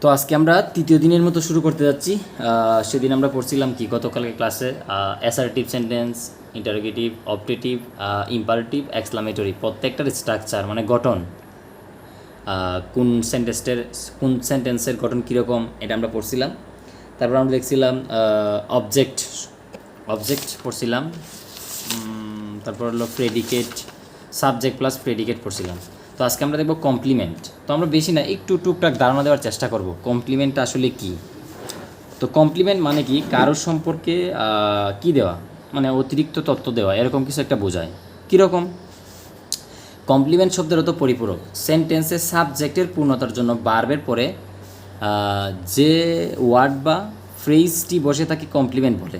তো আজকে আমরা তৃতীয় দিনের মতো শুরু করতে যাচ্ছি। সেদিন আমরা পড়ছিলাম কি গতকালকে ক্লাসে assertive sentence, interrogative, objective, imperative, exclamatory প্রত্যেকটার স্ট্রাকচার মানে গঠন, কোন সেন্টেন্সের গঠন কীরকম এটা আমরা পড়ছিলাম। তারপর আমরা দেখছিলাম অবজেক্ট পড়ছিলাম, তারপর হলো প্রেডিকেট, সাবজেক্ট প্লাস প্রেডিকেট পড়ছিলাম। তো আজকে আমরা দেখব কমপ্লিমেন্ট। তো আমরা বেশি না, একটু টুকটাক ধারণা দেওয়ার চেষ্টা করব কমপ্লিমেন্টটা আসলে কি। তো কমপ্লিমেন্ট মানে কি, কারোর সম্পর্কে কি দেওয়া, মানে অতিরিক্ত তথ্য দেওয়া, এরকম কিছু একটা বোঝায়। কীরকম? কমপ্লিমেন্ট শব্দের অর্থ পরিপূরক। সেন্টেন্সের সাবজেক্টের পূর্ণতার জন্য ভার্বের পরে যে ওয়ার্ড বা ফ্রেজটি বসে তাকে কমপ্লিমেন্ট বলে।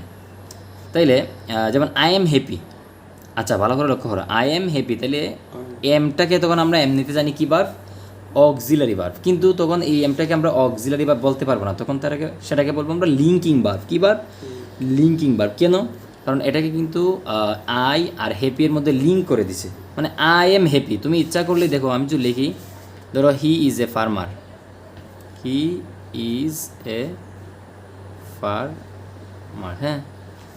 তাইলে যেমন আই এম হ্যাপি, আচ্ছা ভালো করে লক্ষ্য করো, আই এম হ্যাপি, তাহলে এমটাকে তখন আমরা এমনিতে জানি কী ভার্ব, অক্সিলারি ভার্ব। কিন্তু তখন এই এমটাকে আমরা অক্সিলারি ভার্ব বলতে পারবো না, তখন সেটাকে বলবো আমরা লিঙ্কিং ভার্ব। কী ভার্ব? Linking verb. কেন? কারণ এটাকে কিন্তু আই আর হ্যাপি এর মধ্যে লিঙ্ক করে দিছে। মানে আই এম হ্যাপি, তুমি ইচ্ছা করলে দেখো, আমি যদি লিখি, ধরো he is a farmer, he is a farmer, হ্যাঁ,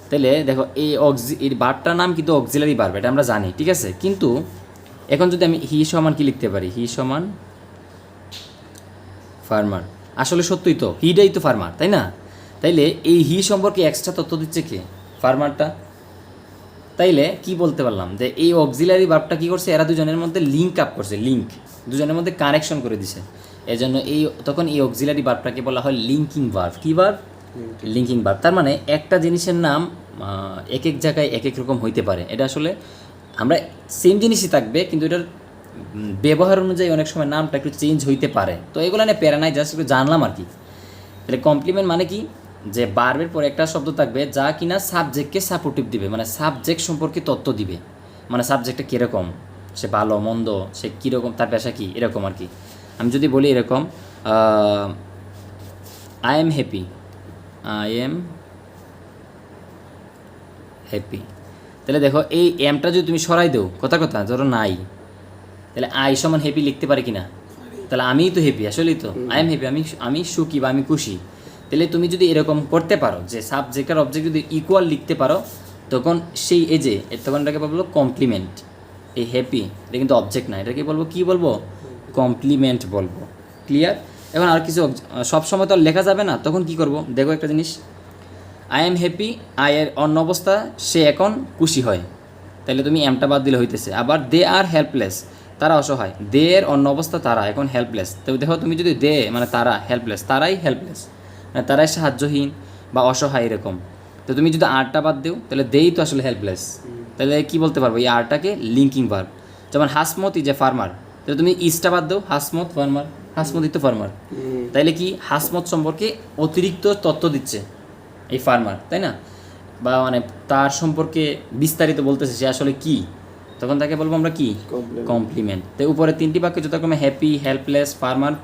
তাহলে দেখো এই ভার্বটার নাম কিন্তু অক্সিলারি ভার্ব, এটা আমরা জানি, ঠিক আছে। কিন্তু এখন যদি আমি হি সমান কি লিখতে পারি, হি সমান ফার্মার, আসলে সত্যই তো হিটাই তো ফার্মার, তাই না? তাইলে এই হি সম্পর্কে এক্সট্রা তথ্য দিচ্ছে কে? ফার্মারটা। তাইলে কি বলতে পারলাম যে এই অক্সিলারি ভার্বটা কি করছে, এরা দুজনের মধ্যে লিঙ্ক আপ করছে, দুজনের মধ্যে কানেকশন করে দিছে। এজন্য তখন এই অক্সিলারি ভার্বটাকে বলা হয় লিঙ্কিং ভার্ব। কী ভার্ব? Linking verb. তার মানে একটা জিনিসের নাম এক এক জায়গায় এক এক রকম হইতে পারে। এটা আসলে আমরা সেম জিনিসই থাকবে, কিন্তু এটার ব্যবহার অনুযায়ী অনেক সময় নামটা একটু চেঞ্জ হইতে পারে। তো এগুলো নিয়ে প্যারা নাই, জাস্ট একটু জানলাম আর কি। তাহলে কমপ্লিমেন্ট মানে কি, যে ভার্বের পরে একটা শব্দ থাকবে যা কিনা সাবজেক্টকে সাপোর্টিভ দিবে, মানে সাবজেক্ট সম্পর্কে তথ্য দিবে, মানে সাবজেক্টটা কীরকম, সে ভালো মন্দ, সে কীরকম, তার পেশা কী, এরকম আর কি। আমি যদি বলি এরকম, I am happy, I am happy, তাহলে দেখো এই এমটা যদি তুমি সরাই দেও, কথা ধরো নাই, তাহলে আই সমান হ্যাপি লিখতে পারে কিনা? তাহলে আমিই তো হ্যাপি, আসলেই তো আই এম হ্যাপি, আমি সুখী বা আমি খুশি। তাহলে তুমি যদি এরকম করতে পারো যে সাবজেক্ট আর অবজেক্ট যদি ইকুয়াল লিখতে পারো, তখন তখন এটাকে বলবো কমপ্লিমেন্ট। এই হ্যাপি এটা কিন্তু অবজেক্ট না, এটাকে বলবো কি বলবো? কমপ্লিমেন্ট বলবো। ক্লিয়ার? এখন আর কিছু সবসময় তো আর লেখা যাবে না, তখন কি করব দেখো একটা জিনিস, আই এম হ্যাপি, আই এর অন্য অবস্থা সে এখন খুশি হয়, তাহলে তুমি এমটা বাদ দিলে হইতেছে। আবার দে আর হেল্পলেস, তারা অসহায়, দে এর অন্য অবস্থা তারা এখন হেল্পলেস। তো দেখো তুমি যদি দে মানে তারা, হেল্পলেস তারাই হেল্পলেস, মানে তারাই সাহায্যহীন বা অসহায় এরকম। তো তুমি যদি আরটা বাদ দিও, তাহলে দেই তো আসলে হেল্পলেস। তাহলে কি বলতে পারবো, এই আরটাকে লিঙ্কিং ভার্ব। যেমন হাসমত ইজ এ ফার্মার, তাহলে তুমি ইজটা বাদ দাও, হাসমত ফার্মার, হাসমতই তো ফার্মার। তাইলে কি হাসমত সম্পর্কে অতিরিক্ত তথ্য দিচ্ছে এই ফার্মার, তাই না? বা মানে তার সম্পর্কে বিস্তারিত বলতেছে সে আসলে কি, তখন তাকে বলবো আমরা কি? কমপ্লিমেন্ট। তো উপরে তিনটি বাক্য যথাক্রমে হ্যাপি, হেল্পলেস, ফার্মার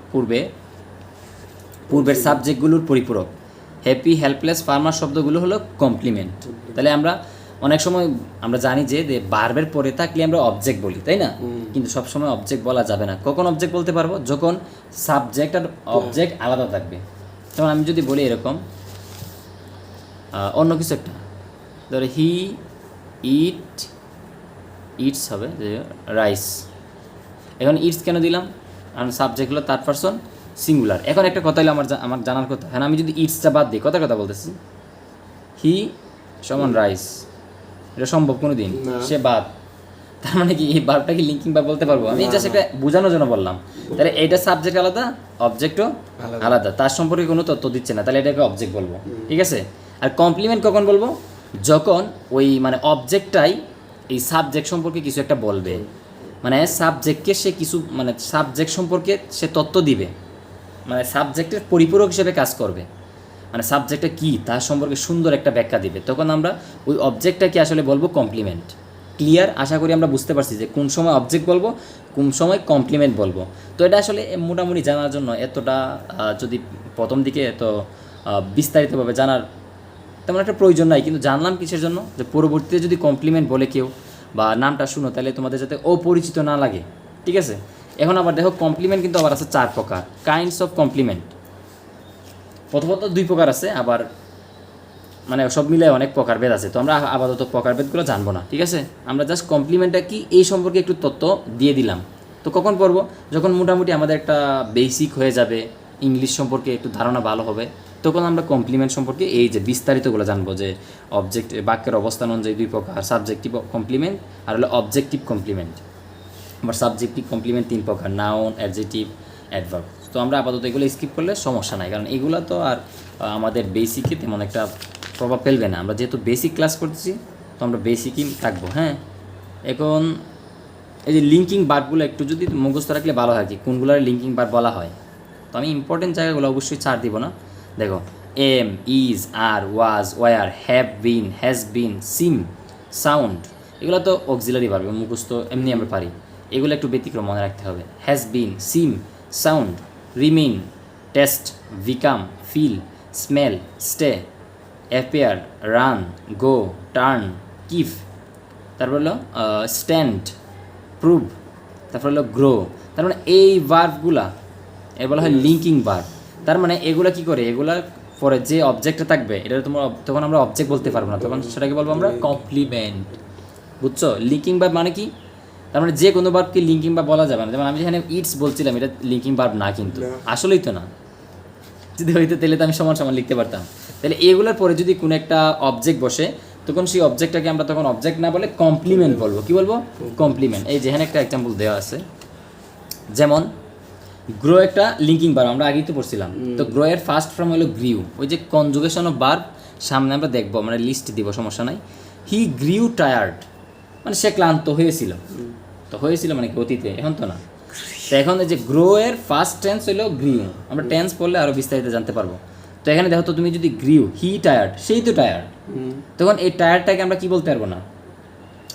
পূর্বের সাবজেক্টগুলোর পরিপূরক। হ্যাপি, হেল্পলেস, ফার্মার শব্দগুলো হলো কমপ্লিমেন্ট। তাহলে আমরা অনেক সময় আমরা জানি যে ভার্বের পরে থাকলে আমরা অবজেক্ট বলি, তাই না? কিন্তু সবসময় অবজেক্ট বলা যাবে না। কখন অবজেক্ট বলতে পারবো? যখন সাবজেক্ট আর অবজেক্ট আলাদা থাকবে। যেমন আমি যদি বলি এরকম অন্য কিছু একটা, ধরো হি ইটস হবে যে রাইস। এখন ইটস কেন দিলাম? কারণ সাবজেক্ট হলো থার্ড পারসন সিঙ্গুলার। এখন একটা কথা হলো আমার জানার কথা, হ্যাঁ, আমি যদি ইটসটা বাদ দিই, কথা বলতেছি, হি সমান রাইস, এটা সম্ভব কোনো দিন? সে বাদ, তার মানে কি এই ভার্বটা কি লিঙ্কিং ভার্ব বলতে পারবো? আমি জাস্ট একটা বোঝানোর জন্য বললাম। তাহলে এটা সাবজেক্ট আলাদা, অবজেক্টও আলাদা, তার সম্পর্কে কোনো তথ্য দিচ্ছে না, তাহলে এটাকে অবজেক্ট বলবো, ঠিক আছে? আর কমপ্লিমেন্ট কখন বলবো? যখন ওই মানে অবজেক্টটাই এই সাবজেক্ট সম্পর্কে কিছু একটা বলবে, মানে সাবজেক্টকে সে কিছু মানে সাবজেক্ট সম্পর্কে সে তথ্য দিবে, মানে সাবজেক্টের পরিপূরক হিসেবে কাজ করবে, মানে সাবজেক্টটা কী তার সম্পর্কে সুন্দর একটা ব্যাখ্যা দিবে, তখন আমরা ওই অবজেক্টটাকে আসলে বলবো কমপ্লিমেন্ট। ক্লিয়ার? আশা করি আমরা বুঝতে পারছি যে কোন সময় অবজেক্ট বলবো, কোন সময় কমপ্লিমেন্ট বলবো। তো এটা আসলে মোটামুটি জানার জন্য এতটা যদি প্রথম দিকে এত বিস্তারিতভাবে জানার তেমন একটা প্রয়োজন নাই, কিন্তু জানলাম কিসের জন্য, যে পরবর্তীতে যদি কমপ্লিমেন্ট বলে কেউ বা নামটা শুনো, তাহলে তোমাদের যাতে অপরিচিত না লাগে, ঠিক আছে? এখন আবার দেখো কমপ্লিমেন্ট কিন্তু আবার আছে 4 প্রকার, কাইন্ডস অফ কমপ্লিমেন্ট। প্রথমত 2 প্রকার আছে, আবার মানে সব মিলে অনেক প্রকারভেদ আছে। তো আমরা আপাতত প্রকারভেদগুলো জানবো না, ঠিক আছে? আমরা জাস্ট কমপ্লিমেন্টটা কি এই সম্পর্কে একটু তথ্য দিয়ে দিলাম। তো কখন পড়বো? যখন মোটামুটি আমাদের একটা বেসিক হয়ে যাবে, ইংলিশ সম্পর্কে একটু ধারণা ভালো হবে, তখন আমরা কমপ্লিমেন্ট সম্পর্কে এই যে বিস্তারিতগুলো জানবো, যে অবজেক্ট বাক্যের অবস্থান অনুযায়ী 2 প্রকার, সাবজেক্টিভ কমপ্লিমেন্ট আর হলো অবজেক্টিভ কমপ্লিমেন্ট। আবার সাবজেক্টিভ কমপ্লিমেন্ট 3 প্রকার, নাউন, অ্যাডজেক্টিভ, অ্যাডভার্ব। তো আমরা আপাতত এগুলো স্কিপ করলে সমস্যা নাই, কারণ এগুলো তো আর আমাদের বেসিকে তেমন একটা প্রভাব ফেলবে না। আমরা যেহেতু বেসিক ক্লাস করতেছি, তো আমরা বেসিকই থাকবো। হ্যাঁ, এখন এই যে লিঙ্কিং বার্বগুলো একটু যদি মুখস্থ রাখলে ভালো হয়, কি কোনগুলোর লিঙ্কিং বার্ব বলা হয়। তো আমি ইম্পর্টেন্ট জায়গাগুলো অবশ্যই ছাড় দিব না। দেখো, am, is, are, was, were, have been, has been, seem, sound, এগুলো তো অক্সিলারি ভার্ব, মুখস্থ এমনি আমরা পারি। এগুলো একটু ব্যতিক্রম মনে রাখতে হবে। Has been, seem, sound, remain, taste, become, feel, smell, stay, appear, run, go, turn, keep, তারপর হলো স্ট্যান্ড, প্রুভ, তারপর হলো গ্রো। তার মানে এই ভার্বগুলা এর বলা হয় লিঙ্কিং ভার্ব। তার মানে এগুলা কি করে, এগুলা পরে যে অবজেক্টটা থাকবে এটা তোমার, তখন আমরা অবজেক্ট বলতে পারবো না, তখন সেটাকে বলবো আমরা কমপ্লিমেন্ট। বুঝছো? লিঙ্কিং ভার্ব মানে কি? তার মানে যে কোনো ভার্বকে লিঙ্কিং ভার্ব বলা যাবে না। যেমন আমি যেখানে ইটস বলছিলাম, এটা লিঙ্কিং ভার্ব না, কিন্তু আসলেই তো না। যদি হইতো তাহলে তো আমি সমান সমান লিখতে পারতাম। তাহলে এগুলোর পরে যদি কোনো একটা অবজেক্ট বসে, তখন সেই অবজেক্টটাকে আমরা তখন অবজেক্ট না বলে কমপ্লিমেন্ট বলবো। কি বলবো? কমপ্লিমেন্ট। এই যেখানে একটা এক্সাম্পল দেওয়া আছে, যেমন গ্রো একটা লিঙ্কিং ভার্ব, আমরা আগেই তো পড়ছিলাম। তো গ্রো এর ফার্স্ট ফর্ম হলো গ্রিউ। ওই যে কনজুগেশন অফ ভার্ব সামনে আমরা দেখবো, মানে লিস্ট দিব, সমস্যা নাই। হি গ্রিউ টায়ার্ড, মানে সে ক্লান্ত হয়েছিল। তো হয়েছিল মানে কি অতীতে, এখন তো না। তো এখন এই যে গ্রো এর ফার্স্ট টেন্স হলো গ্রিউ, আমরা টেন্স পড়লে আরও বিস্তারিত জানতে পারবো। তো এখানে দেখো তো, তুমি যদি গ্রিউ, হি টায়ার্ড, সেই তো টায়ার্ড, তখন এই টায়ার্ডটাকে আমরা কি বলতে পারবো না,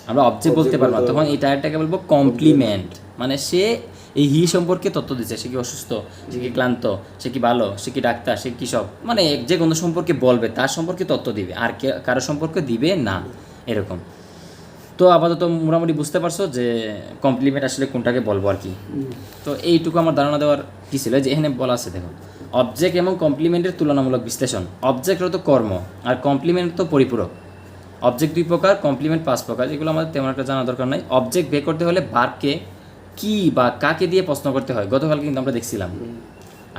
আমরা অবজেক্ট বলতে পারবো না। তখন এই টায়ার্ডটাকে বলবো কমপ্লিমেন্ট। মানে সে এই হি সম্পর্কে তথ্য দিচ্ছে, সে কি অসুস্থ, সে কি ক্লান্ত, সে কি ভালো, সে কি ডাক্তার, সে কি সব, মানে যে কোনো সম্পর্কে বলবে, তার সম্পর্কে তথ্য দিবে, আর কারো সম্পর্কে দিবে না, এরকম। তো আপাতত মোটামুটি বুঝতে পারছো যে কমপ্লিমেন্ট আসলে কোনটাকে বলবো আর কি। তো এইটুকু আমার ধারণা দেওয়ার কী ছিল, যে এখানে বলা আছে, দেখো, অবজেক্ট এবং কমপ্লিমেন্টের তুলনামূলক বিশ্লেষণ। অবজেক্ট তো কর্ম, আর কমপ্লিমেন্ট তো পরিপূরক। অবজেক্ট 2 প্রকার, কমপ্লিমেন্ট 5 প্রকার। এগুলো আমাদের তেমন একটা জানা দরকার নাই। অবজেক্ট বের করতে হলে ভার্বকে কি বা কাকে দিয়ে প্রশ্ন করতে হয়, গতকাল কিন্তু আমরা দেখছিলাম।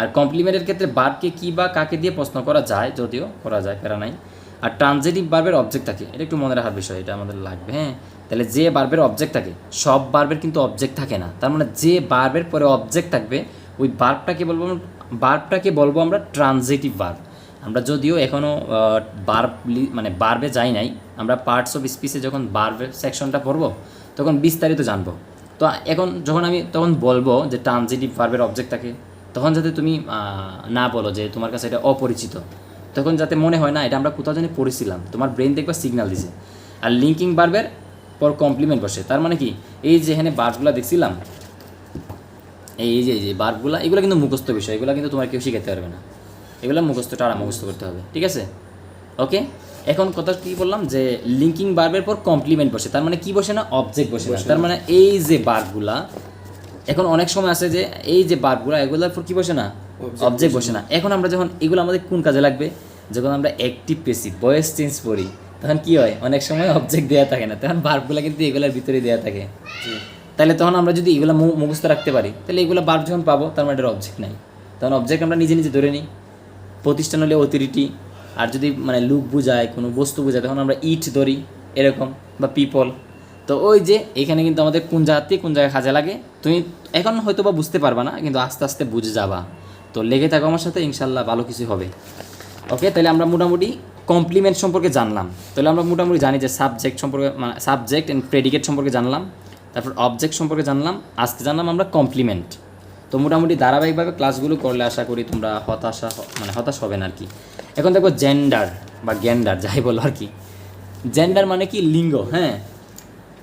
আর কমপ্লিমেন্টের ক্ষেত্রে ভার্বকে কি বা কাকে দিয়ে প্রশ্ন করা যায়, যদিও করা যায়, প্যারা নাই। আর ট্রানজিটিভ ভার্বের অবজেক্ট থাকে, এটা একটু মনে রাখার বিষয়, এটা আমাদের লাগবে। হ্যাঁ, তাহলে যে ভার্বের অবজেক্ট থাকে, সব ভার্বের কিন্তু অবজেক্ট থাকে না। তার মানে যে ভার্বের পরে অবজেক্ট থাকবে, ওই ভার্বটাকে বলবো আমরা ট্রানজিটিভ ভার্ব। আমরা যদিও এখনও মানে ভার্বে যাই নাই, আমরা পার্টস অফ স্পিচে যখন ভার্বের সেকশনটা পড়বো, তখন বিস্তারিত জানবো। তো এখন যখন আমি তখন বলবো যে ট্রানজিটিভ ভার্বের অবজেক্ট থাকে, তখন যাতে তুমি না বলো যে তোমার কাছে এটা অপরিচিত, তখন যাতে মনে হয় না এটা আমরা কোথাও জানি পড়েছিলাম, তোমার ব্রেন দেখবা সিগন্যাল দিছে। আর লিঙ্কিং ভার্বের পর কমপ্লিমেন্ট বসে, তার মানে কি, এই যে এখানে ভার্বগুলো দেখছিলাম, এই যে ভার্বগুলো, এগুলো কিন্তু মুখস্থ বিষয়, এগুলো কিন্তু তোমার কেউ শিখাতে পারবে না, এগুলো মুখস্থ টাড়া মুখস্থ করতে হবে, ঠিক আছে? ওকে, এখন কথা কি বললাম, যে লিঙ্কিং ভার্বের পর কমপ্লিমেন্ট বসে, তার মানে কি বসে না, অবজেক্ট বসে না। তার মানে এই যে ভার্বগুলা, এখন অনেক সময় আছে যে এই যে ভার্বগুলা, এগুলোর পর কি বসে না, অবজেক্ট বসে না। এখন আমরা যখন এগুলো আমাদের কোন কাজে লাগবে, যখন আমরা অ্যাক্টিভ পেসিভ ভয়েস চেঞ্জ করি, তখন কি হয়, অনেক সময় অবজেক্ট দেওয়া থাকে না, তখন ভার্বগুলো কিন্তু এগুলোর ভিতরে দেওয়া থাকে। তাহলে তখন আমরা যদি এগুলো মুখস্থ রাখতে পারি, তাহলে এগুলো ভার্ব যখন পাবো, তার মানে এটার অবজেক্ট নাই, তখন অবজেক্ট আমরা নিজে নিজে ধরে নিই। প্রতিষ্ঠান হলে অথরিটি, আর যদি মানে লুক বোঝায়, কোনো বস্তু বোঝায়, তখন আমরা ইট ধরি, এরকম, বা পিপল। তো ওই যে এখানে কিন্তু আমাদের কোন জায়গা থেকে কোন জায়গায় কাজে লাগে, তুমি এখন হয়তো বা বুঝতে পারবা না, কিন্তু আস্তে আস্তে বুঝে যাবা। তো লেগে থাকো আমার সাথে, ইনশাল্লাহ ভালো কিছু হবে। ওকে, তাহলে আমরা মোটামুটি কমপ্লিমেন্ট সম্পর্কে জানলাম। তাহলে আমরা মোটামুটি জানি যে সাবজেক্ট সম্পর্কে, মানে সাবজেক্ট অ্যান্ড প্রেডিকেট সম্পর্কে জানলাম, তারপর অবজেক্ট সম্পর্কে জানলাম, আজকে জানলাম আমরা কমপ্লিমেন্ট। তো মোটামুটি ধারাবাহিকভাবে ক্লাসগুলো করলে আশা করি তোমরা হতাশ হবে না আর কি। এখন দেখো জেন্ডার বা গ্যান্ডার যাই বলো আর কি। জেন্ডার মানে কি, লিঙ্গ। হ্যাঁ,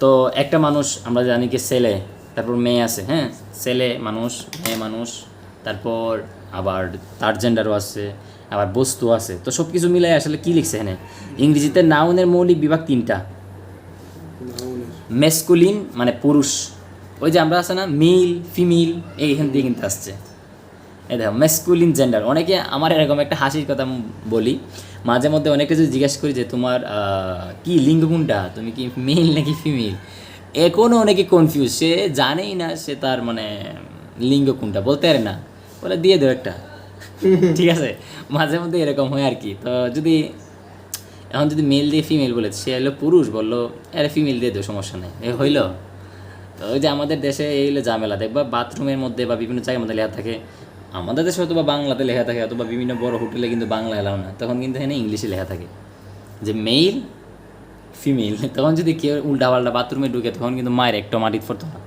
তো একটা মানুষ আমরা জানি কি ছেলে, তারপর মেয়ে আছে। হ্যাঁ, ছেলে মানুষ, মেয়ে মানুষ, তারপর আবার তার জেন্ডারও আছে, আবার বস্তু আছে। তো সব কিছু মিলাই আসলে কী লিখছে এখানে, ইংরেজিতে নাউনের মৌলিক বিভাগ 3টা। মেসকুলিন মানে পুরুষ, ওই যে আমরা আছে না, মেল ফিমেল, এইখান দিয়ে কিন্তু আসছে। এই দেখো ম্যাসকুলিন জেন্ডার। অনেকে আমার এরকম একটা হাসির কথা বলি, মাঝে মধ্যে অনেকে যদি জিজ্ঞেস করি যে তোমার কি লিঙ্গ কোনটা, তুমি কি মেল নাকি ফিমেল, এখনও অনেকে কনফিউজ, সে জানেই না সে তার মানে লিঙ্গ কোনটা, বলতে পারে না, বলে দিয়ে দেও একটা। ঠিক আছে, মাঝে মধ্যে এরকম হয় আর কি। তো যদি এখন যদি মেল দিয়ে ফিমেল বলে, সে হলো পুরুষ, বললো আরে ফিমেল দিয়ে দেও, সমস্যা নেই, এ হইল। তো ওই যে আমাদের দেশে এই হলো ঝামেলা, দেখবা বাথরুমের মধ্যে বা বিভিন্ন জায়গার মধ্যে লেখা থাকে, আমাদের দেশে হয়তো বা বাংলাতে লেখা থাকে, অথবা বিভিন্ন বড় হোটেলে কিন্তু বাংলা এলাও না, তখন কিন্তু এখানে ইংলিশে লেখা থাকে যে মেল ফিমেল। তখন যদি কেউ উল্টা পাল্টা বাথরুমে ঢুকে, তখন কিন্তু মায়ের একটা মাটিত পড়তো না।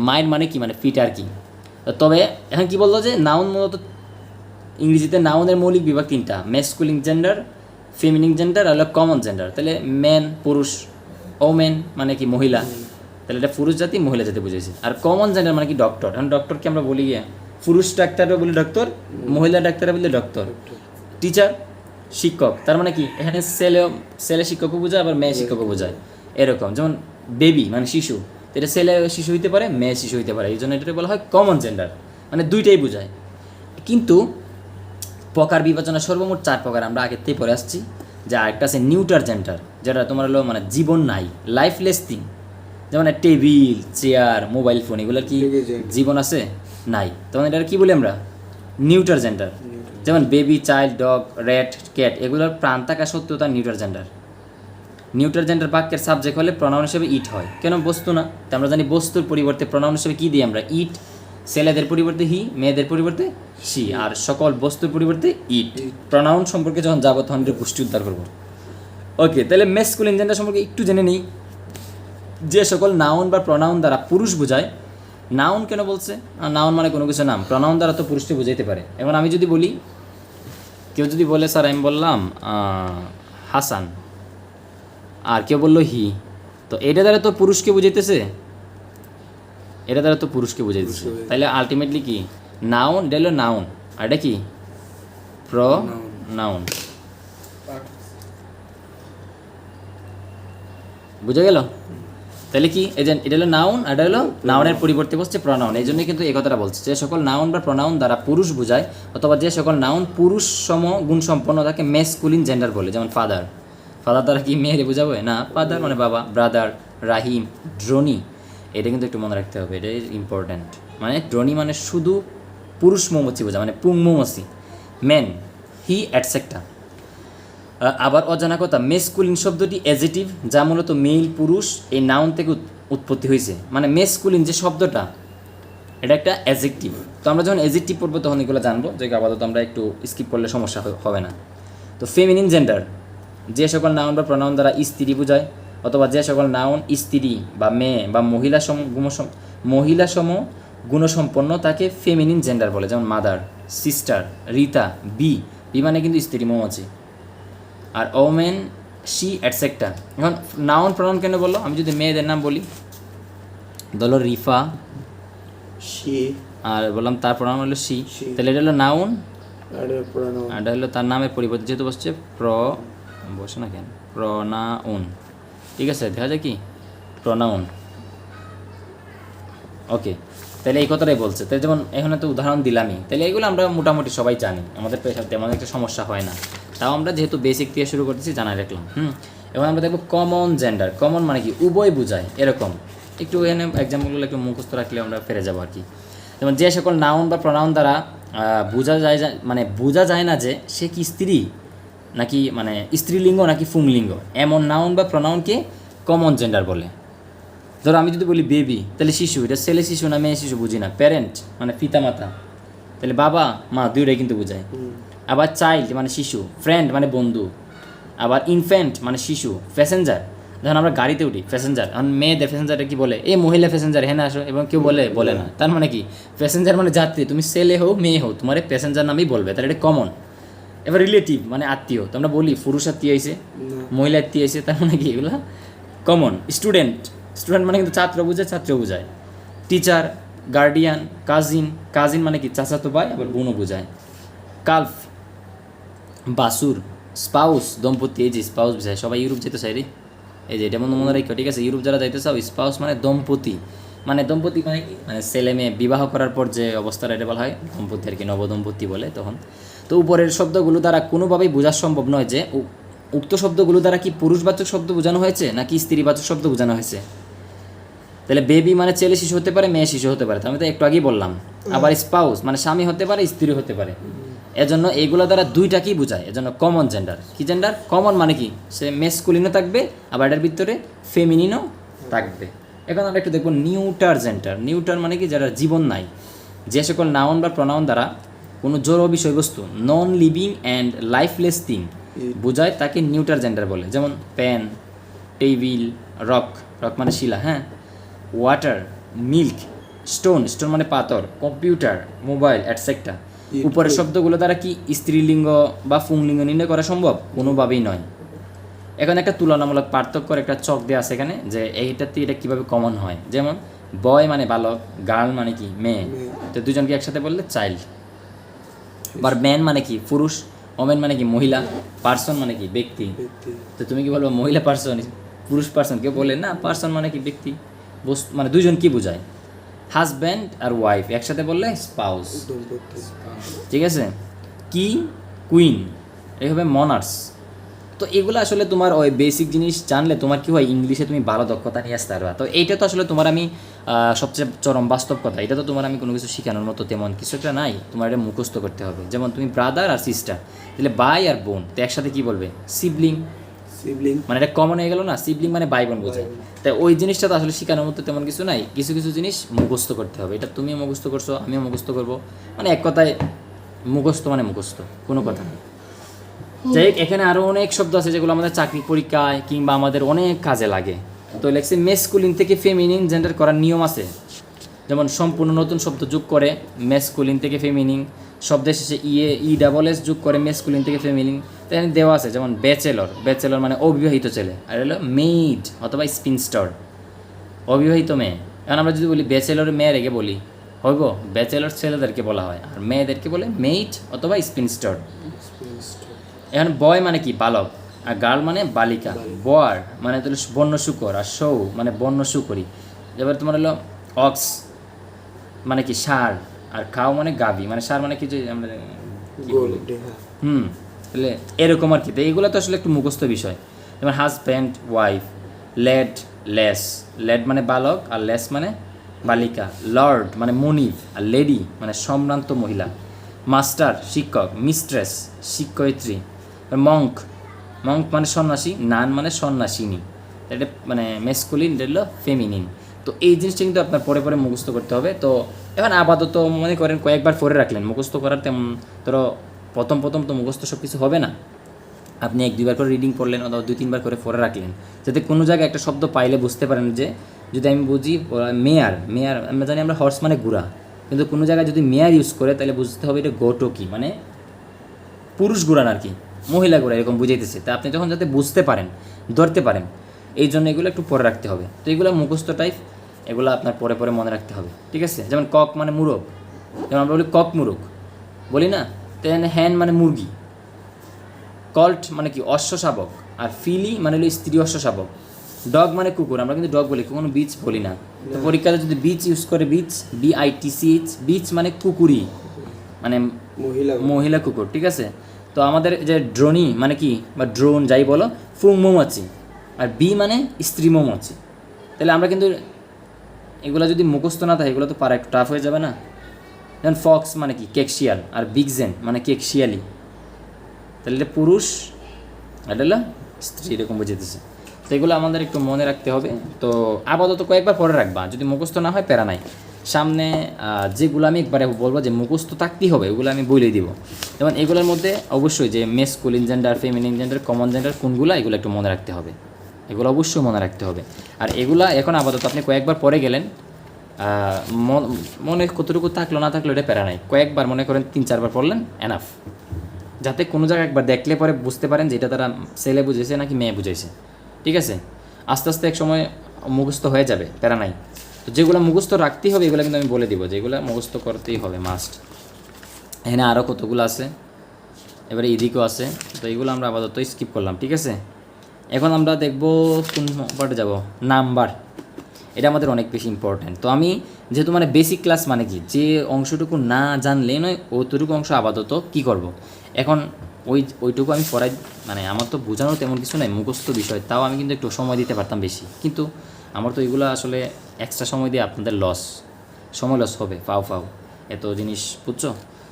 মায়ের মানে কি, মানে ফিট আর কি। তবে এখন কি বললো যে নাউন মূলত ইংরেজিতে নাউনের মৌলিক বিভাগ তিনটা, ম্যাসকুলিন জেন্ডার, ফেমিনিন জেন্ডার আর হলো কমন জেন্ডার। তাহলে ম্যান পুরুষ, ওমেন মানে কি মহিলা, তাহলে এটা পুরুষ জাতি মহিলা জাতি বুঝেছি। আর কমন জেন্ডার মানে কি ডক্টর। এখন ডক্টরকে আমরা বলি গিয়ে পুরুষ ডাক্তারও বলি ডক্টর, মহিলা ডাক্তারও বলি ডক্টর। টিচার শিক্ষক, তার মানে কি এখানে ছেলে শিক্ষকও বোঝায়, আবার মেয়ে শিক্ষকও বোঝায় এরকম। যেমন বেবি মানে শিশু, তো এটা ছেলে শিশু হইতে পারে, মেয়ে শিশু হইতে পারে, এই জন্য এটা বলা হয় কমন জেন্ডার, মানে দুইটাই বোঝায়। কিন্তু প্রকার বিবেচনা সর্বমোট 4 প্রকার, আমরা আগের থেকে পরে আসছি। যে আরেকটা আছে নিউটার জেন্ডার, যেটা তোমার হলো মানে জীবন নাই, লাইফলেস থিং, যেমন টেবিল চেয়ার মোবাইল ফোন, এগুলোর কি জীবন আছে? নাই। তখন এটা কি বলি আমরা? Neuter gender. যেমন baby, child, dog, rat, cat, এগুলোর প্রাণ থাকা সত্ত্বেও তার নিউটার জেন্ডার। নিউটার জেন্ডার বাক্যের সাবজেক্ট হলে প্রনাউন হিসেবে ইট হয়। কেন? বস্তু না, তো আমরা জানি বস্তুর পরিবর্তে প্রনাউন হিসেবে কী দিই আমরা? ইট। ছেলেদের পরিবর্তে হি, মেয়েদের পরিবর্তে সি, আর সকল বস্তুর পরিবর্তে ইট। প্রনাউন সম্পর্কে যখন যাবো তখন এটা পুষ্টি উদ্ধার করবো। ওকে, তাহলে ম্যাসকুলিন জেন্ডার সম্পর্কে একটু জেনে নিই। যে সকল নাউন বা প্রনাউন দ্বারা পুরুষ বোঝায়। নাউন কেন বলছে? নাউন মানে কোনো কিছু নাম, প্রনাউন দ্বারা তো পুরুষকে বুঝাইতে পারে। এখন আমি যদি বলি, কেউ যদি বলে স্যার আমি বললাম হাসান, আর কেউ বললো হি, তো এটা দ্বারা তো পুরুষকে বুঝাইতেছে, এটা দ্বারা তো পুরুষকে বুঝাইতেছে। তাহলে আলটিমেটলি কি নাউন, এটা হলো নাউন, আর এটা কি প্রনাউন। বুঝা গেল? তাহলে কি এই যে এটা হলো নাউন, আর এটা হলো নাউনের পরিবর্তে বসছে প্রনাউন। এই জন্যই কিন্তু এই কথাটা বলছে, যে সকল নাউন বা প্রনাউন দ্বারা পুরুষ বোঝায়, অথবা যে সকল নাউন পুরুষ সম গুণসম্পন্ন তাকে ম্যাসকুলিন জেন্ডার বলে। যেমন ফাদার, ফাদার দ্বারা কি মেয়েরে বোঝাবে না? ফাদার মানে বাবা। ব্রাদার, রাহিম, ড্রোনি, এটা কিন্তু একটু মনে রাখতে হবে, এটা ইজ ইম্পর্ট্যান্ট। মানে ড্রোনি মানে শুধু পুরুষ মৌমাছি বোঝা, মানে পুং মৌমাছি। ম্যান, হি, অ্যাটসেট্রা। আবার অজানা কথা, মেসকুলিন শব্দটি অ্যাজেটিভ, যা মূলত মেল পুরুষ এই নাউন থেকে উৎপত্তি হয়েছে। মানে মেসকুলিন যে শব্দটা, এটা একটা অ্যাজেক্টিভ। তো আমরা যখন অ্যাজেক্টিভ পড়বো তখন এগুলো জানবো, যে আপাতত আমরা একটু স্কিপ করলে সমস্যা হবে না। তো ফেমিনিন জেন্ডার, যে সকল নাউন বা প্রনাউন দ্বারা স্ত্রী বোঝায়, অথবা যে সকল নাউন স্ত্রী বা মেয়ে বা মহিলা সম গুণসম্পন্ন তাকে ফেমিনিন জেন্ডার বলে। যেমন মাদার, সিস্টার, রিতা, বি মানে কিন্তু স্ত্রী মৌমাছি, আর ওমেন, শি, অ্যাটসেট্রা। এখন নাউন প্রনাউন কেন বললো? আমি যদি মেয়েদের নাম বলি, ধরো রিফা, শি, আর বললাম তার প্রনাউন হলো শি, তাহলে এটা হলো নাউন, আর এটা হলো তার নামের পরিবর্তে যেহেতু বসছে বসে না কেন প্রনাউন। ঠিক আছে, দেখা যায় কি প্রনাউন। ওকে, তাহলে এই কথাটাই বলছে। তাহলে যেমন এখানে তো উদাহরণ দিলামই, তাহলে এগুলো আমরা মোটামুটি সবাই জানি, আমাদের তেমন একটা সমস্যা হয় না। তাও আমরা যেহেতু বেসিক দিয়ে শুরু করতেছি জানাই রাখলাম। এবার আমরা দেখবো কমন জেন্ডার। কমন মানে কি উভয় বোঝায়, এরকম একটু এখানে এক্সাম্পলগুলো একটু মুখস্থ রাখলে আমরা ফিরে যাবো আর কি। যেমন যে সকল নাউন বা প্রনাউন দ্বারা বোঝা যায় না যে সে কি স্ত্রী নাকি মানে স্ত্রীলিঙ্গ নাকি পুংলিঙ্গ, এমন নাউন বা প্রনাউনকে কমন জেন্ডার বলে। ধরো আমি যদি বলি বেবি, তাহলে শিশু, এটা ছেলে শিশু না মেয়ে শিশু বুঝি না। প্যারেন্ট মানে পিতা মাতা, তাহলে বাবা মা দুইটাই কিন্তু বোঝায়। আবার চাইল্ড মানে শিশু, ফ্রেন্ড মানে বন্ধু, আবার ইনফ্যান্ট মানে শিশু। প্যাসেঞ্জার, যখন আমরা গাড়িতে উঠি প্যাসেঞ্জার, এখন মেয়েদের প্যাসেঞ্জারটা কি বলে? এই মহিলা প্যাসেঞ্জার হ্যাঁ না আসো, এবং কেউ বলে না। তার মানে কি প্যাসেঞ্জার মানে যাত্রী, তুমি ছেলে হোক মেয়ে হোক তোমার প্যাসেঞ্জার নামেই বলবে, তাহলে এটা কমন। এবার রিলেটিভ মানে আত্মীয়, তো আমরা বলি পুরুষ আত্মীয় আইসে, মহিলা আত্মীয় আইসে, তার মানে কি এগুলো কমন। স্টুডেন্ট মানে কিন্তু ছাত্র বোঝায়। টিচার, গার্ডিয়ান, কাজিন মানে কি চাচাতো ভাই, আবার বোনও বোঝায়। কালফ, বাসুর, স্পাউস দম্পতি, এই যে স্পাউস বোঝায়। সবাই ইউরোপ যেতে চাই রে, এই যে এটা মনে রাখো, ঠিক আছে? ইউরোপ যারা যাইতে চাও, স্পাউস মানে দম্পতি, মানে দম্পতি মানে কি মানে ছেলে মেয়ে বিবাহ করার পর যে অবস্থাটা এটা বলা হয় দম্পতি আর কি, নবদম্পতি বলে তখন। তো উপরের শব্দগুলো দ্বারা কোনোভাবেই বোঝা সম্ভব নয় যে উক্ত শব্দগুলো দ্বারা কি পুরুষবাচক শব্দ বোঝানো হয়েছে নাকি স্ত্রীবাচক শব্দ বোঝানো হয়েছে। তাহলে বেবি মানে ছেলে শিশু হতে পারে, মেয়ে শিশু হতে পারে, তো আমি তো একটু আগেই বললাম। আবার স্পাউস মানে স্বামী হতে পারে, স্ত্রী হতে পারে। এজন্য এইগুলো দ্বারা দুইটাকেই বোঝায়, এজন্য কমন জেন্ডার। কি জেন্ডার? কমন মানে কি সে মেসকুলিনও থাকবে আবার এটার ভিতরে ফেমিনিনও থাকবে। এখন আমরা একটু দেখবো নিউটার জেন্ডার। নিউটার মানে কি যারা জীবন নাই, যে সকল নাউন বা প্রনাউন দ্বারা কোনো জড় বিষয়বস্তু non living and lifeless thing বোঝায় তাকে নিউটার জেন্ডার বলে। যেমন পেন, টেবিল, রক, রক মানে শিলা, হ্যাঁ, ওয়াটার, মিল্ক, স্টোন, স্টোন মানে পাথর, কম্পিউটার, মোবাইল অ্যাটসেট্রা। উপরের শব্দগুলো দ্বারা কি স্ত্রীলিঙ্গ বা পুংলিঙ্গ নির্ণয় করা সম্ভব? কোনোভাবেই নয়। এখন একটা তুলনামূলক পার্থক্যর একটা চক দেওয়া আছে এখানে, যে এইটাতে এটা কীভাবে কমন হয়। যেমন বয় মানে বালক, গার্ল মানে কি মেয়ে, তো দুজনকে একসাথে বললে চাইল্ড। আবার ম্যান মানে কি পুরুষ, ওমেন মানে কি মহিলা, পার্সন মানে কি ব্যক্তি। তো তুমি কি বলবো মহিলা পার্সন, পুরুষ পার্সন? কেউ বলে না, পার্সন মানে কি ব্যক্তি, বস্তু মানে দুজন কি বোঝায়। হাজব্যান্ড আর ওয়াইফ একসাথে বললে স্পাউস, ঠিক আছে। কিং, কুইন, এই হবে মনার্স। তো এগুলো আসলে তোমার ওই বেসিক জিনিস জানলে তোমার কি হয়, ইংলিশে তুমি ভালো দক্ষতা নিয়ে আসতে পারবা। তো এইটা তো আসলে তোমার আমি সবচেয়ে চরম বাস্তব কথা, এটা তো তোমার আমি কোনো কিছু শেখানোর মতো তেমন কিছু একটা নাই, তোমার এটা মুখস্থ করতে হবে। যেমন তুমি ব্রাদার আর সিস্টার, তাহলে ভাই আর বোন, তো একসাথে কি বলবে? সিবলিং। সিবলিং মানে এটা কমন হয়ে গেল না, সিবলিং মানে ভাই বোন বোঝায়। তাই ওই জিনিসটা তো আসলে শেখানোর মতো তেমন কিছু নাই, কিছু কিছু জিনিস মুখস্থ করতে হবে। এটা তুমিও মুখস্থ করছো, আমিও মুখস্থ করবো, মানে এক কথায় মুখস্থ মানে মুখস্থ, কোনো কথা নেই। যাই হোক, এখানে আরও অনেক শব্দ আছে যেগুলো আমাদের চাকরি পরীক্ষায় কিংবা আমাদের অনেক কাজে লাগে। তো লেখছে মেসকুলিন থেকে ফেমিনিন জেন্ডার করার নিয়ম আছে। যেমন সম্পূর্ণ নতুন শব্দ যোগ করে মেসকুলিন থেকে ফেমিনিন, শব্দের শেষে ES যোগ করে মেসকুলিন থেকে ফেমিনিন। তো এখানে দেওয়া আছে যেমন ব্যাচেলর, ব্যাচেলর মানে অবিবাহিত ছেলে, আর হলো মেইড অথবা স্পিনস্টার, অবিবাহিত মেয়ে। এখন আমরা যদি বলি ব্যাচেলর মেয়ে রেখে বলি হইব, ব্যাচেলর ছেলেদেরকে বলা হয় আর মেয়েদেরকে বলে মেইড অথবা স্পিনস্টার। এখন বয় মানে কি বালক, আর গার্ল মানে বালিকা, বয়ার মানে তো বন্য শুকর, আর সৌ মানে বন্য শুকরি। এবার তোমার হলো অক্স মানে কি ষাঁড়, আর কাউ মানে গাভী, মানে ষাঁড় মানে কি যে আমরা কি বলি, তাহলে এরকম আর কি। তো এইগুলো তো আসলে একটু মুখস্থ বিষয়। যেমন husband, wife, lad, lass, lad মানে বালক আর লেস মানে বালিকা, লর্ড মানে মনিব আর লেডি মানে সম্ভ্রান্ত মহিলা, মাস্টার শিক্ষক, মিস্ট্রেস শিক্ষয়িত্রী, মঙ্ক, মঙ্ক মানে সন্ন্যাসী, নান মানে সন্ন্যাসিনী। এটা মানে মেসকুলিন, এটা হলো ফেমিনিন। তো এই জিনিসটা কিন্তু আপনার পরে পরে মুখস্থ করতে হবে। তো এখন আপাতত মনে করেন কয়েকবার পরে রাখলেন, মুখস্থ করার তেমন ধরো প্রথম প্রথম তো মুখস্থ সব কিছু হবে না, আপনি 1-2 বার করে রিডিং পড়লেন অথবা 2-3 বার করে পড়ে রাখলেন, যাতে কোনো জায়গায় একটা শব্দ পাইলে বুঝতে পারেন। যে যদি আমি বুঝি মেয়ার, মেয়ার আমরা জানি আমরা হর্স মানে ঘোড়া, কিন্তু কোনো জায়গায় যদি মেয়ার ইউজ করে তাহলে বুঝতে হবে এটা গোটকি মানে পুরুষ ঘোড়ান আর কি, মহিলা ঘোড়া এরকম বুঝাইতেছে। তা আপনি যখন যাতে বুঝতে পারেন, ধরতে পারেন, এই জন্য এগুলো একটু পরে রাখতে হবে। তো এগুলো মুখস্থ টাইপ, এগুলো আপনার পরে পরে মনে রাখতে হবে, ঠিক আছে। যেমন কক মানে মুরগ, যেমন আমরা বলি কক মুরগ বলি না, তেন হ্যান মানে মুরগি, কল্ট মানে কি অশ্ব শাবক, আর ফিলি মানে হলো স্ত্রী অশ্ব শাবক, ডগ মানে কুকুর, আমরা কিন্তু ডগ বলি, কোনো বিচ বলি না। তো পরীক্ষাতে যদি বিচ ইউজ করে, বিচ BITCH, বিচ মানে কুকুরি মানে মহিলা কুকুর, ঠিক আছে। তো আমাদের যে ড্রোনি মানে কি বা ড্রোন যাই বলো, ফুং মৌমাছি, আর বি মানে স্ত্রী মৌমাছি। তাহলে আমরা কিন্তু এগুলো যদি মুখস্থ না থাকে এগুলো তো পারা একটু টাফ হয়ে যাবে না। যেমন ফক্স মানে কি কেকশিয়াল, আর বিগজেন মানে কেকশিয়ালি, তাহলে এটা পুরুষ, এটা হলো স্ত্রী, এরকম বুঝাইতেছে। তো এগুলো আমাদের একটু মনে রাখতে হবে। তো আপাতত কয়েকবার পরে রাখবা, যদি মুখস্থ না হয় প্যারা নাই। সামনে যেগুলো আমি একবারে বলবো যে মুখস্থ থাকতেই হবে, ওগুলো আমি বলেই দিব। যেমন এগুলোর মধ্যে অবশ্যই যে masculine gender, feminine gender, common gender কোনগুলো, এগুলো একটু মনে রাখতে হবে, এগুলো অবশ্যই মনে রাখতে হবে। আর এগুলা এখন আপাতত আপনি কয়েকবার পরে গেলেন, মনে কতটুকু থাকলো না থাকলো এটা প্যারা নাই, কয়েকবার মনে করেন 3-4 বার পড়লেন এনাফ, যাতে কোনো জায়গায় একবার দেখলে পরে বুঝতে পারেন যে এটা তারা ছেলে বুঝেছে নাকি মেয়ে বুঝেছে, ঠিক আছে। আস্তে আস্তে এক সময় মুখস্থ হয়ে যাবে, প্যারা নাই। তো যেগুলো মুখস্থ রাখতেই হবে এগুলো কিন্তু আমি বলে দিব, যেগুলো মুখস্থ করতেই হবে মাস্ট। এখানে আরও কতগুলো আছে, এবারে এদিকেও আছে, তো এগুলো আমরা আপাতত স্কিপ করলাম, ঠিক আছে। এখন আমরা দেখব কোন পার্টে যাব, নাম্বার। এটা আমাদের অনেক বেশি ইম্পর্ট্যান্ট। তো আমি যেহেতু মানে বেসিক ক্লাস মানে কি, যে অংশটুকু না জানলে নয় অতটুকু অংশ আপাতত কী করব এখন ওইটুকু আমি পড়াই, মানে আমার তো বোঝানোর তেমন কিছু নাই, মুখস্থ বিষয়, তাও আমি কিন্তু একটু সময় দিতে পারতাম বেশি, কিন্তু আমার তো এগুলো আসলে এক্সট্রা সময় দিয়ে আপনাদের লস, সময় লস হবে ফাও এত জিনিস, বুঝছো?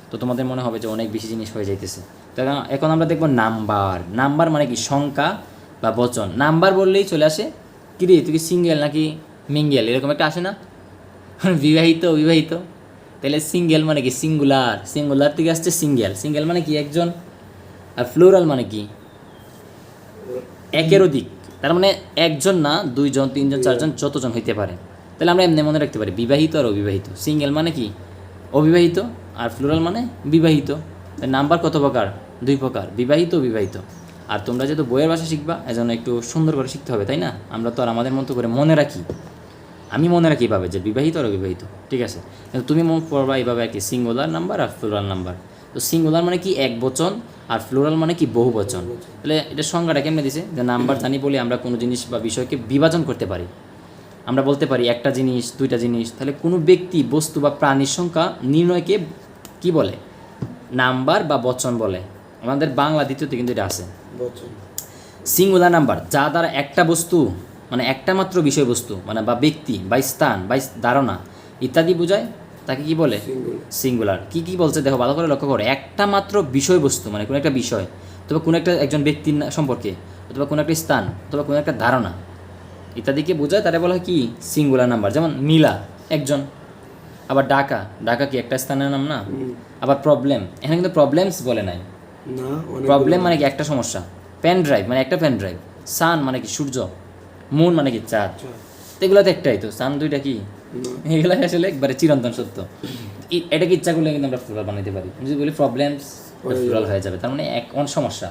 তো তোমাদের মনে হবে যে অনেক বেশি জিনিস হয়ে যাইতেছে। তো এখন আমরা দেখবো নাম্বার মানে কি সংখ্যা বা বচন। নাম্বার বললেই চলে আসে কি রে তুই কি সিঙ্গেল নাকি মিঙ্গেল, এরকম একটা আসে না, বিবাহিত অবিবাহিত। তাহলে সিঙ্গেল মানে কি সিঙ্গুলার থেকে আসছে সিঙ্গেল মানে কি একজন, আর ফ্লোরাল মানে কি একের অধিক, তার মানে একজন না, দুইজন, তিনজন, চারজন, যতজন হইতে পারে। তাহলে আমরা এমনি মনে রাখতে পারি বিবাহিত আর অবিবাহিত। সিঙ্গেল মানে কি অবিবাহিত, আর ফ্লোরাল মানে বিবাহিত। নাম্বার কত প্রকার? 2 প্রকার, বিবাহিত অবিবাহিত। আর তোমরা যেহেতু বইয়ের ভাষা শিখবা, এজন্য একটু সুন্দর করে শিখতে হবে, তাই না? আমরা তো আর আমাদের মতো করে মনে রাখি, আমি মনে রাখি এইভাবে যে বিবাহিত আর অবিবাহিত, ঠিক আছে? কিন্তু তুমি মনে করবা এইভাবে আর কি, সিঙ্গুলার নাম্বার আর ফ্লোরাল নাম্বার। তো সিঙ্গুলার মানে কি এক বচন, আর ফ্লোরাল মানে কি বহু বচন। তাহলে এটা সংজ্ঞাটা কেমনে দিছে, যে নাম্বার জানি বলে আমরা কোনো জিনিস বা বিষয়কে বিভাজন করতে পারি। আমরা বলতে পারি একটা জিনিস, দুইটা জিনিস। তাহলে কোনো ব্যক্তি, বস্তু বা প্রাণীর সংখ্যা নির্ণয়কে কি বলে? নাম্বার বা বচন বলে। আমাদের বাংলা দ্বিতীয়তে কিন্তু এটা আছে। সিঙ্গুলার নাম্বার, যা দ্বারা একটা বস্তু মানে একটা মাত্র বিষয়বস্তু মানে বা ব্যক্তি বা স্থান বা ধারণা ইত্যাদি বোঝায়, তাকে কি বলে? সিঙ্গুলার। কি কি বলছে দেখো, ভালো করে লক্ষ্য করো। একটা মাত্র বিষয়বস্তু মানে কোনো একটা বিষয়, অথবা কোনো একটা একজন ব্যক্তির সম্পর্কে, অথবা কোনো একটা স্থান, অথবা কোনো একটা ধারণা ইত্যাদিকে বোঝায়, তারা বলা হয় কি সিঙ্গুলার নাম্বার। যেমন নীলা একজন, আবার ঢাকা কি একটা স্থানের নাম না? আবার প্রবলেম, এখানে কিন্তু প্রবলেমস বলে নাই, প্রবলেম মানে কি একটা সমস্যা। পেন ড্রাইভ মানে একটা পেন ড্রাইভ। সান মানে কি সূর্য, মুন মানে কি চাঁদ। তো এগুলো তো একটাই, তো সান দুইটা কি? এগুলো আসলে একবারে চিরন্তন সত্য। এটাকে ইচ্ছা করলে কিন্তু আমরা ফ্লোরাল বানাইতে পারি। যদি বলি প্রবলেমস, ফ্লোরাল হয়ে যাবে। তার মানে কোন সমস্যা?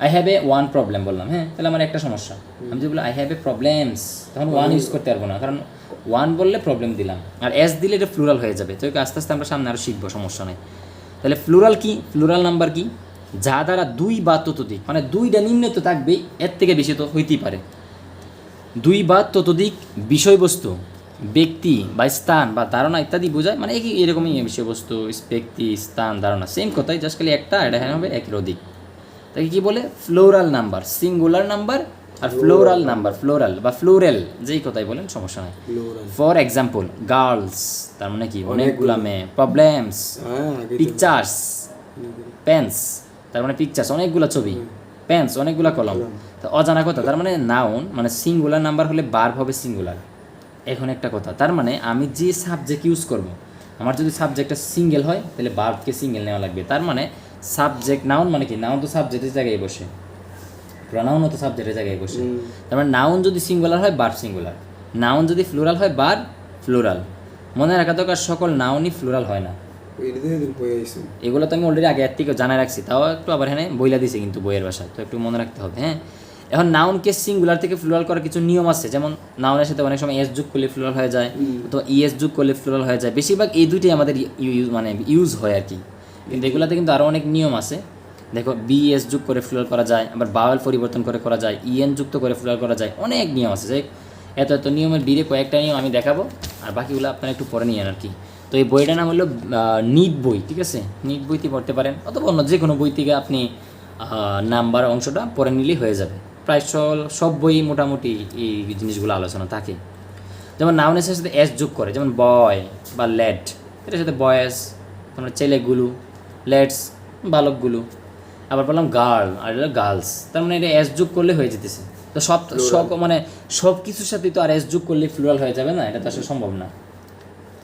I have a one problem বললাম, হ্যাঁ, তাহলে আমার একটা সমস্যা। আমি যদি বলি আই হ্যাভ এ প্রবলেমস, তখন ওয়ান ইউজ করতে পারবো না, কারণ ওয়ান বললে প্রবলেম দিলাম, আর এস দিলে এটা ফ্লুরাল হয়ে যাবে। তো আস্তে আস্তে আমরা সামনে আরও শিখবো, সমস্যা নেই। তাহলে ফ্লুরাল কি? ফ্লুরাল নাম্বার কি? যা দ্বারা 2 বা ততোধিক, মানে 2টা নিম্নে তো থাকবেই, এর থেকে বেশি তো হইতেই পারে, 2 বা ততোধিক বিষয়বস্তু, ব্যক্তি বা স্থান বা ধারণা ইত্যাদি বোঝায়। মানে এরকমই বিষয়বস্তু, ব্যক্তি, স্থান, ধারণা, সেম কথাই, জাস্ট খালি একটা, এটা হবে একের অধিক। তাকে কি বলে? Plural number. সিঙ্গুলার নাম্বার আর ফ্লোরাল নাম্বার, ফ্লোরাল বা ফ্লোরেল, যেই কথাই বলেন সমস্যা নাই। ফর এক্সাম্পল, গার্লস তার মানে কি অনেকগুলা মেয়ে, প্রবলেমস, পিকচার্স, পেন্স তার মানে পিকচার্স অনেকগুলা ছবি, পেন্স অনেকগুলা কলম। তো অজানা কথা, তার মানে নাউন মানে সিঙ্গুলার নাম্বার হলে ভার্ব হবে সিঙ্গুলার। এখন একটা কথা, তার মানে আমি যে সাবজেক্ট ইউজ করব, আমার যদি সাবজেক্টটা সিঙ্গেল হয় তাহলে ভার্বকে সিঙ্গেল নেওয়া লাগবে। তার মানে সাবজেক্ট, নাউন মানে কি, নাউন তো সাবজেক্টের জায়গায় বসে, প্রোনাউনও তো সাবজেক্টের জায়গায় বসে। তার মানে নাউন যদি সিঙ্গুলার হয় ভার্ব সিঙ্গুলার, নাউন যদি ফ্লোরাল হয় ভার্ব ফ্লোরাল। মনে রাখা দরকার, সকল নাউনই ফ্লোরাল হয় না। এগুলো তো আমি অলরেডি আগে এর থেকে জানাই রাখছি, তাও একটু আবার হ্যাঁ বইলা দিছে কিন্তু বইয়ের ভাষায়, তো একটু মনে রাখতে হবে। হ্যাঁ, এখন নাউনকে সিঙ্গুলার থেকে ফ্লোরাল করার কিছু নিয়ম আছে। যেমন নাউনের সাথে অনেক সময় এস যোগ করলে ফ্লোরাল হয়ে যায়, অথবা ইএস যোগ করলে ফ্লোরাল হয়ে যায়। বেশিরভাগ এই দুইটাই আমাদের মানে ইউজ হয় আর কি, কিন্তু এগুলোতে কিন্তু আরও অনেক নিয়ম আছে। দেখো, বিএস যোগ করে ফ্লোরাল করা যায়, আবার বাওয়েল পরিবর্তন করে করা যায়, ইএন যুক্ত করে ফ্লোরাল করা যায়, অনেক নিয়ম আছে। যে এত নিয়মের বিরে কয়েকটা নিয়ম আমি দেখাবো, আর বাকিগুলো আপনারা একটু পরে নিয়েন আর কি। তো এই বইটার নাম হলো নিট বই, ঠিক আছে? নিট বইতে পড়তে পারেন, অথবা অন্য যে কোনো বই থেকে আপনি নাম্বার অংশটা পড়ে নিলেই হয়ে যাবে। প্রায় সব বই মোটামুটি এই জিনিসগুলো আলোচনা থাকে। যেমন নাউনের সাথে এস যোগ করে, যেমন বয় বা লেট, এটার সাথে বয়েস, তোমরা ছেলেগুলো, লেটস বালকগুলো। আবার বললাম গার্ল, আর এটা গার্লস, তার মানে এটা এস যোগ করলে হয়ে যেতেছে। তো সব মানে সব কিছুর সাথে তো আর এস যোগ করলে ফ্লুরাল হয়ে যাবে না, এটা তো আসলে সম্ভব না,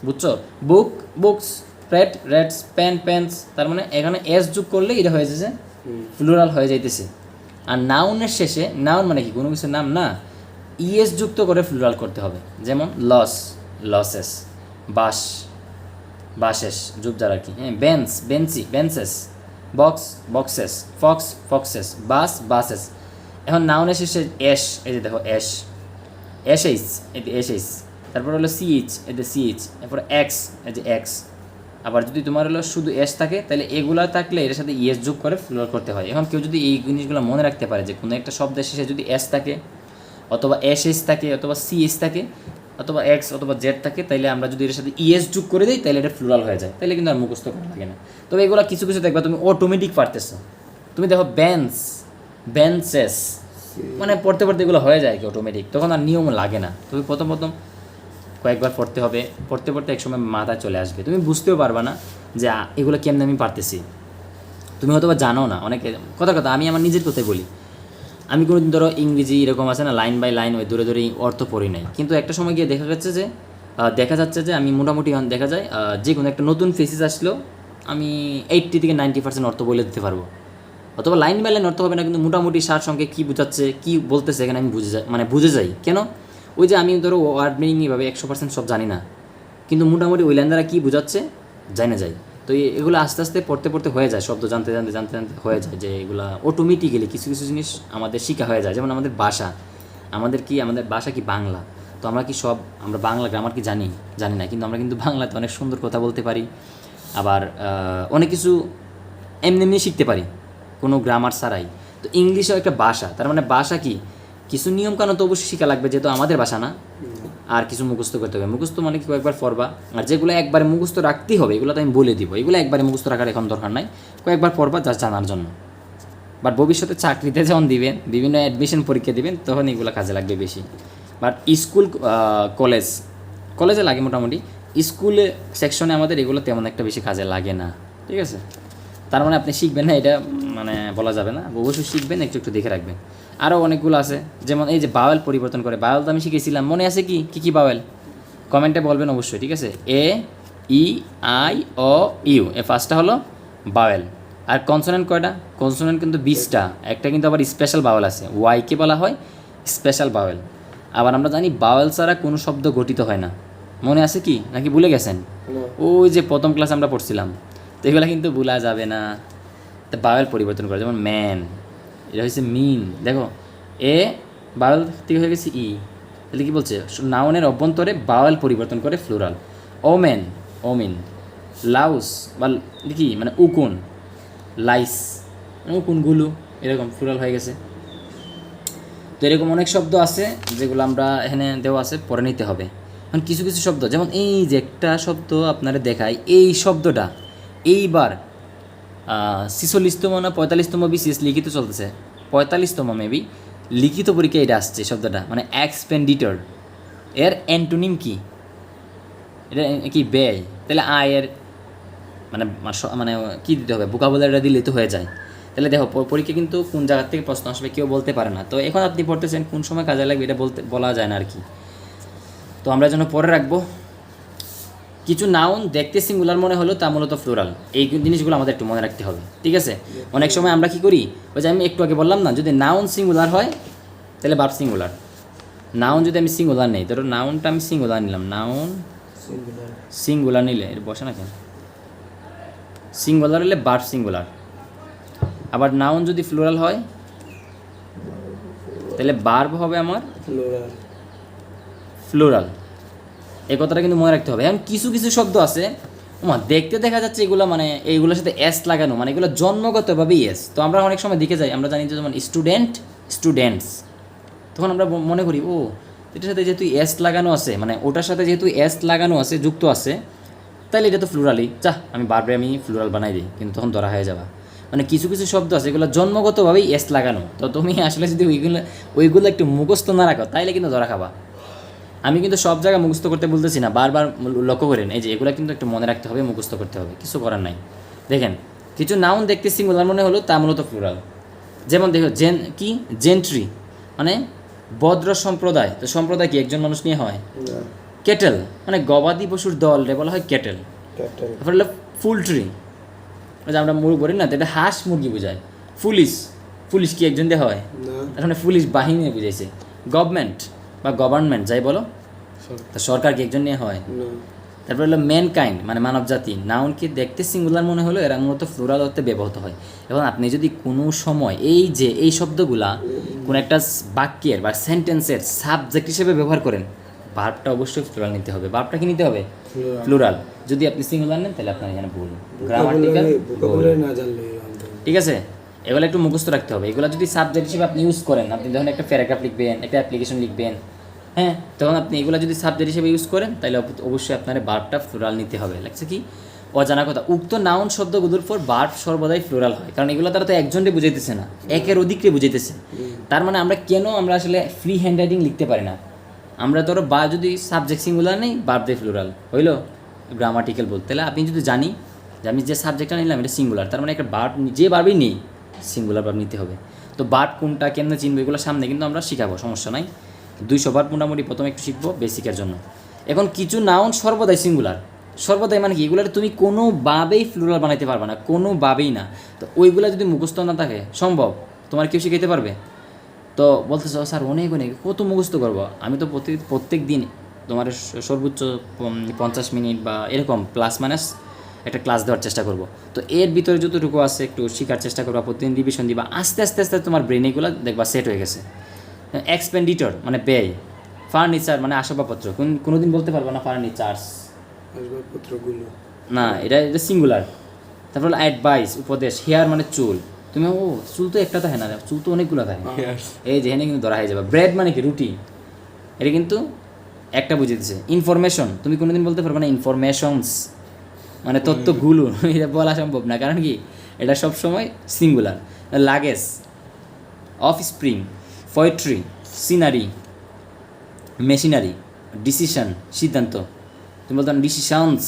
বুঝছো? Book books, red reds, pen pens, তার মানে এখানে এস যোগ করলে এটা হয়ে যাচ্ছে ফ্লুরাল হয়ে যাইতেছে। আর নাউনের শেষে, নাউন মানে কি কোনো কিছুর নাম না, ইএস যুক্ত করে ফ্লুরাল করতে হবে। যেমন লস, লসেস, বাস, বাসেস, যুগজার আর কি। হ্যাঁ, bench, bench, benches, box, boxes, fox, foxes, bus, buses. এখন নাউনের শেষে এস, এই যে দেখো এস, এসএইচ, এটি এসএইচ। তারপর হলো সিএইচ, এতে সিএইচ। এরপর এক্স, এই যে এক্স। আবার যদি তোমার হলো শুধু এস থাকে, তাহলে এগুলো থাকলে এর সাথে ইএস যোগ করে ফ্লুরাল করতে হয়। এখন কেউ যদি এই জিনিসগুলো মনে রাখতে পারে যে কোনো একটা শব্দের শেষে যদি এস থাকে, অথবা এসএইচ থাকে, অথবা সিএইচ থাকে, অথবা এক্স অথবা জেড থাকে, তাইলে আমরা যদি এর সাথে ইএস যোগ করে দিই তাহলে এটা ফ্লুরাল হয়ে যায়, তাইলে কিন্তু আর মুখস্থ করা লাগে না। তবে এগুলো কিছু কিছু দেখবা তুমি অটোমেটিক পারতেছো। তুমি দেখো বেঞ্চ, বেঞ্চেস, মানে পড়তে পড়তে এগুলো হয়ে যায় কি অটোমেটিক, তখন আর নিয়ম লাগে না। তুমি প্রথম প্রথম কয়েকবার পড়তে হবে, পড়তে পড়তে একসময় মাথায় চলে আসবে, তুমি বুঝতেও পারবা না যে এগুলো কেমন আমি পারতেছি। তুমি হয়তো বা জানো না অনেকে, কথা আমি আমার নিজের কথাই বলি, আমি কোনোদিন ধরো ইংরেজি এরকম আছে না লাইন বাই লাইন ওই দূরে দূরে অর্থ পড়ি নাই, কিন্তু একটা সময় গিয়ে দেখা যাচ্ছে যে আমি মোটামুটি দেখা যায় যে কোনো একটা নতুন ফেসিস আসলেও আমি 80 থেকে 90% অর্থ বলে দিতে পারবো। অথবা লাইন বাই লাইন অর্থ হবে না, কিন্তু মোটামুটি সার সঙ্গে কী বোঝাচ্ছে কী বলতেছে এখানে আমি বুঝে যাই। কেন? ওই যে আমি ধরো ওয়ার্ড মিনিং এভাবে 100% সব জানি না, কিন্তু মোটামুটি ওই লাইন দ্বারা কী বোঝাচ্ছে জানে যাই। তো এগুলো আস্তে আস্তে পড়তে পড়তে হয়ে যায়, শব্দ জানতে জানতে জানতে জানতে হয়ে যায় যে এগুলো অটোমেটিক্যালি কিছু কিছু জিনিস আমাদের শেখা হয়ে যায়। যেমন আমাদের ভাষা, আমাদের ভাষা কি বাংলা, তো আমরা বাংলা গ্রামার কি জানি না, কিন্তু আমরা কিন্তু বাংলাতে অনেক সুন্দর কথা বলতে পারি, আবার অনেক কিছু এমনি শিখতে পারি কোনো গ্রামার ছাড়াই। তো ইংলিশও একটা ভাষা, তার মানে ভাষা কি কিছু নিয়মকানুন তো অবশ্যই শেখা লাগবে, যেহেতু আমাদের ভাষা না। আর কিছু মুখস্থ করতে হবে, মুখস্থ মানে কি কয়েকবার পড়বা, আর যেগুলো একবারে মুখস্থ রাখতেই হবে এগুলো তো আমি বলে দিব, এগুলো একবারে মুখস্থ রাখার এখন দরকার নাই, কয়েকবার পড়বা যা জানার জন্য। বাট ভবিষ্যতে চাকরিতে যখন দিবেন, বিভিন্ন অ্যাডমিশন পরীক্ষা দিবেন, তখন এগুলো কাজে লাগবে বেশি। বাট স্কুল কলেজে লাগে মোটামুটি, স্কুলে সেকশনে আমাদের এগুলো তেমন একটা বেশি কাজে লাগে না, ঠিক আছে? তার মানে আপনি শিখবেন না এটা মানে বলা যাবে না, অবশ্যই শিখবেন, একটু একটু দেখে রাখবেন। আরও অনেকগুলো আছে, যেমন এই যে বাওয়েল পরিবর্তন করে, বাওয়েল তো আমি শিখেছিলাম, মনে আছে কি বাওয়েল? কমেন্টে বলবেন অবশ্যই, ঠিক আছে? এ, ই, আই, ও, ইউ, এ ফার্স্টটা হলো বাওয়েল। আর কনসোনেন্ট কয়টা? কনসোনেন্ট কিন্তু 20টা, একটা কিন্তু আবার স্পেশাল বাওয়েল আছে, ওয়াইকে বলা হয় স্পেশাল বাওয়েল। আবার আমরা জানি বাওয়েল ছাড়া কোনো শব্দ গঠিত হয় না, মনে আছে কি নাকি ভুলে গেছেন? ওই যে প্রথম ক্লাস আমরা পড়ছিলাম, তো এগুলো কিন্তু ভুলা যাবে না। তো বাওয়েল পরিবর্তন করে, যেমন ম্যান, এটা হচ্ছে মিন, দেখো এ বাওয়েল থেকে হয়ে গেছে ই, তাহলে কী বলছে? নাউনের অভ্যন্তরে বাওয়েল পরিবর্তন করে ফ্লুরাল। ওমেন, ওমিন, লাউস বা কি মানে উকুন, লাইস মানে উকুনগুলো, এরকম ফ্লুরাল হয়ে গেছে। তো এরকম অনেক শব্দ আছে যেগুলো আমরা এখানে দেওয়া আছে, পরে নিতে হবে। এখন কিছু কিছু শব্দ, যেমন এই যে একটা শব্দ আপনারা দেখাই, এই শব্দটা এইবার 46তম না 45তম বিসিএস লিখিত চলতেছে, 45তম মেবি লিখিত পরীক্ষা এটা আসছে শব্দটা, মানে এক্সপেন্ডিটর। এর অ্যান্টোনিম কি? এটা কি ব্যয়, তাহলে আয়ের মানে মানে কী দিতে হবে? ভোকাবুলারিটা দিলেই তো হয়ে যায়। তাহলে দেখো পরীক্ষা কিন্তু কোন জায়গা থেকে প্রশ্ন আসবে কেউ বলতে পারে না। তো এখন আপনি পড়তেছেন, কোন সময় কাজে লাগবে এটা বলা যায় না আর কি। তো আমরা যেন পরে রাখবো। কিছু নাউন দেখতে সিঙ্গুলার মনে হলো তা মূলত ফ্লোরাল, এই জিনিসগুলো আমাদের একটু মনে রাখতে হবে, ঠিক আছে? অনেক সময় আমরা কি করি, ওই যে আমি একটু আগে বললাম না, যদি নাউন সিঙ্গুলার হয় তাহলে ভার্ব সিঙ্গুলার। নাউন যদি আমি সিঙ্গুলার নেই, ধরো নাউনটা আমি সিঙ্গুলার নিলাম, নাউন সিঙ্গুলার নিলে এটা বসে না কেন? সিঙ্গুলার হলে ভার্ব সিঙ্গুলার। আবার নাউন যদি ফ্লোরাল হয় তাহলে ভার্ব হবে আমার ফ্লোরাল। এই কথাটা কিন্তু মনে রাখতে হবে। এখন কিছু কিছু শব্দ আছে দেখতে দেখা যাচ্ছে এগুলো মানে এইগুলোর সাথে এস লাগানো, মানে এগুলো জন্মগতভাবেই এস। তো আমরা অনেক সময় দেখে যাই, আমরা জানি যে যেমন স্টুডেন্টস, তখন আমরা মনে করি ও এটার সাথে যেহেতু এস লাগানো আছে, মানে ওটার সাথে যেহেতু এস লাগানো আছে, যুক্ত আছে, তাহলে এটা তো ফ্লুরালই, আমি বারবার আমি ফ্লুরাল বানাই দিই, কিন্তু তখন ধরা হয়ে যাবে। মানে কিছু কিছু শব্দ আছে এগুলো জন্মগতভাবেই এস লাগানো, তো তুমি আসলে যদি ওইগুলো একটু মুখস্থ না রাখো তাইলে কিন্তু ধরা খাবা। আমি কিন্তু সব জায়গায় মুখস্থ করতে বলতেছি না, বারবার লক্ষ্য করেন, এই যে এগুলো কিন্তু একটু মনে রাখতে হবে, মুখস্থ করতে হবে, কিছু করার নাই। দেখেন কিছু নাউন দেখতে সিঙ্গুলার মনে হলো তা মূলত প্লুরাল। যেমন দেখো জেন্ট্রি মানে ভদ্র সম্প্রদায়, তো সম্প্রদায় কি একজন মানুষ নিয়ে হয়? কেটেল মানে গবাদি পশুর দল রে বলা হয় কেটেল। তারপর হলো ফুলট্রি, আমরা মুরগ বলি না, তো এটা হাঁস মুরগি বোঝায়। পুলিশ কি একজন দিয়ে হয়? এখানে পুলিশ বাহিনী বুঝাইছে। গভর্নমেন্ট বা গভর্নমেন্ট যাই বলো, তা সরকার কি একজন নিয়ে হয়? তারপর হলো ম্যানকাইন্ড মানে মানব জাতি, নাউনকে দেখতে সিঙ্গুলার মনে হলো এরা মূলত ফ্লোরাল অর্থে ব্যবহৃত হয়। এবং আপনি যদি কোনো সময় এই শব্দগুলা কোনো একটা বাক্যের বা সেন্টেন্সের সাবজেক্ট হিসেবে ব্যবহার করেন, ভার্বটা অবশ্যই ফ্লোরাল নিতে হবে। ভার্বটা কি নিতে হবে? ফ্লোরাল। যদি আপনি সিঙ্গুলার নেন তাহলে আপনার এখানে ভুল, গ্রামাটিক্যাল ভুল, ঠিক আছে? এগুলো একটু মুখস্থ রাখতে হবে। এগুলো যদি সাবজেক্ট হিসেবে আপনি ইউজ করেন, আপনি যখন একটা প্যারাগ্রাফ লিখবেন, একটা অ্যাপ্লিকেশন লিখবেন, হ্যাঁ, তখন আপনি এগুলো যদি সাবজেক্ট হিসেবে ইউজ করেন তাহলে অবশ্যই আপনার ভার্বটা ফ্লোরাল নিতে হবে। লাগছে কি অজানা কথা, উক্ত নাউন শব্দগুলোর পর ভার্ব সর্বদাই ফ্লোরাল হয়, কারণ এগুলো তারা তো একজনকে বুঝাইতেছে না, একের অধিককে বুঝাইতেছে। তার মানে আমরা আসলে ফ্রি হ্যান্ড রাইটিং লিখতে পারি না। আমরা ধরো বা যদি সাবজেক্ট সিঙ্গুলার নেই, ভার্ব দিয়ে ফ্লোরাল হইলো গ্রামাটিক্যাল বলতে, তাহলে আপনি যদি জানি যে আমি যে সাবজেক্টটা নিলাম এটা সিঙ্গুলার, তার মানে একটা ভার্ব যে ভার্বই নেই সিঙ্গুলার ভার্ব নিতে হবে। তো ভার্ব কোনটা কেমনে চিনবো এগুলো সামনে কিন্তু আমরা শিখাবো, সমস্যা নাই। 200 ভার্ব মোটামুটি প্রথমে একটু শিখবো বেসিকের জন্য। এখন কিছু নাউন সর্বদাই সিঙ্গুলার, সর্বদাই মানে কি এগুলার তুমি কোনোভাবেই ফ্লুরাল বানাইতে পারবে না, কোনোভাবেই না। তো ওইগুলা যদি মুখস্থ না থাকে সম্ভব তোমার কেউ শিখাইতে পারবে? তো বলতেছ স্যার অনেক কত মুখস্থ করবো? আমি তো প্রত্যেক দিন তোমার সর্বোচ্চ 50 মিনিট বা এরকম প্লাস মাইনাস একটা ক্লাস দেওয়ার চেষ্টা করব। তো এর ভিতরে যতটুকু আছে একটু শেখার চেষ্টা করবা, প্রতিদিন রিভিশন দিবা, আস্তে আস্তে আস্তে তোমার ব্রেন এগুলো দেখবা সেট হয়ে গেছে। এক্সপেন্ডিটর মানে ব্যয়, ফার্নিচার মানে আসবাবপত্র, কোনোদিন বলতে পারবো না ফার্নিচার্স, আসবাবপত্রগুলো না এটা সিঙ্গুলার। তারপর অ্যাডভাইস উপদেশ, হেয়ার মানে চুল, তুমি চুল তো একটা থাকে না, চুল তো অনেকগুলো থাকে, এই যেখানে কিন্তু ধরা হয়ে যাবে। ব্রেড মানে কি রুটি, এটা কিন্তু একটা বুঝিয়ে দিচ্ছে। ইনফরমেশন তুমি কোনোদিন বলতে পারবে না ইনফরমেশনস মানে তথ্যগুলো, এটা বলা সম্ভব না, কারণ কি এটা সবসময় singular. Luggage, of spring, poetry, scenery, machinery, decision সিদ্ধান্ত, তুমি বলতো না ডিসিশনস,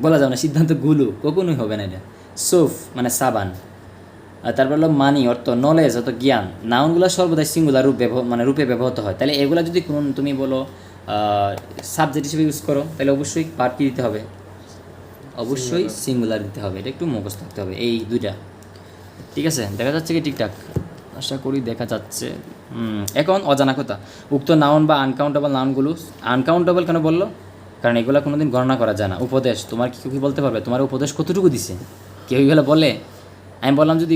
বলা যাবে না সিদ্ধান্তগুলো, কখনোই হবে না এটা। সোফ মানে সাবান, আর তারপর হলো মানি অর্থ, নলেজ অর্থ জ্ঞান। নাউনগুলো সর্বদাই সিঙ্গুলার রূপে ব্যবহৃত হয়। তাহলে এগুলো যদি তুমি বলো সাবজেক্ট হিসেবে ইউজ করো, তাহলে অবশ্যই পার্ট কী দিতে হবে? অবশ্যই সিঙ্গুলার দিতে হবে। এটা একটু মুখস্থ থাকতে হবে এই দুইটা। ঠিক আছে, দেখা যাচ্ছে কি ঠিকঠাক? আশা করি দেখা যাচ্ছে। এখন অজানা কথা, উক্ত নাউন বা আনকাউন্টেবল নাউনগুলো, আনকাউন্টেবল কেন বললো? কারণ এগুলো কোনোদিন গণনা করা যায় না। উপদেশ, তোমার কি বলতে পারবে তোমার উপদেশ কতটুকু দিছে? কেউ এগুলো বলে? আমি বললাম যদি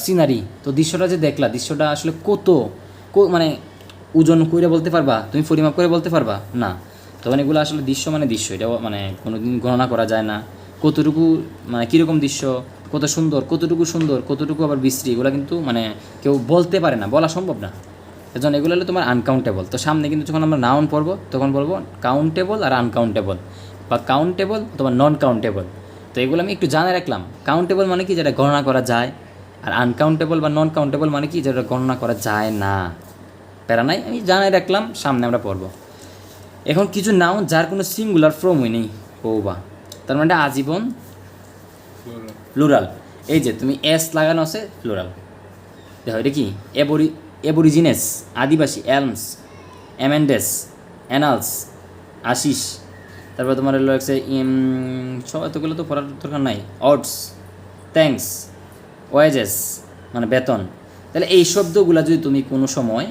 সিনারি, তো দৃশ্যটা যে দেখলা, দৃশ্যটা আসলে কত মানে ওজন করে বলতে পারবা? তুমি পরিমাপ করে বলতে পারবা না। তখন এগুলো আসলে দৃশ্য মানে দৃশ্য, এটা মানে কোনোদিন গণনা করা যায় না। কতটুকু মানে কীরকম দৃশ্য, কত সুন্দর, কতটুকু আবার বিশ্রী, এগুলো কিন্তু মানে কেউ বলতে পারে না, বলা সম্ভব না। এজন্য এগুলো হলো তোমার আনকাউন্টেবল। তো সামনে কিন্তু যখন আমরা নাউন পড়বো তখন বলবো কাউন্টেবল আর আনকাউন্টেবল, বা কাউন্টেবল অথবা নন কাউন্টেবল। তো এগুলো আমি একটু জানা রাখলাম। কাউন্টেবল মানে কি, যেটা গণনা করা যায়, আর আনকাউন্টেবল বা নন কাউন্টেবল মানে কি, যেটা গণনা করা যায় না। প্যারা নাই, আমি জানাই রাখলাম, সামনে আমরা পড়বো। এখন কিছু নাউন যার কোনো সিঙ্গুলার ফর্মই নেই, বা তার মানে আজীবন প্লুরাল। এই যে তুমি এস লাগানো আছে, প্লুরাল। দেখো এটা কি, এবরিজিনেস আদিবাসী, এলমস, এমেন্ডেস, অ্যানালস, আশিস। তারপর তোমার হলো হচ্ছে সব এতগুলো তো পড়ার দরকার নাই। অডস, থ্যাঙ্কস, ওয়েজেস মানে বেতন। তাহলে এই শব্দগুলো যদি তুমি কোনো সময়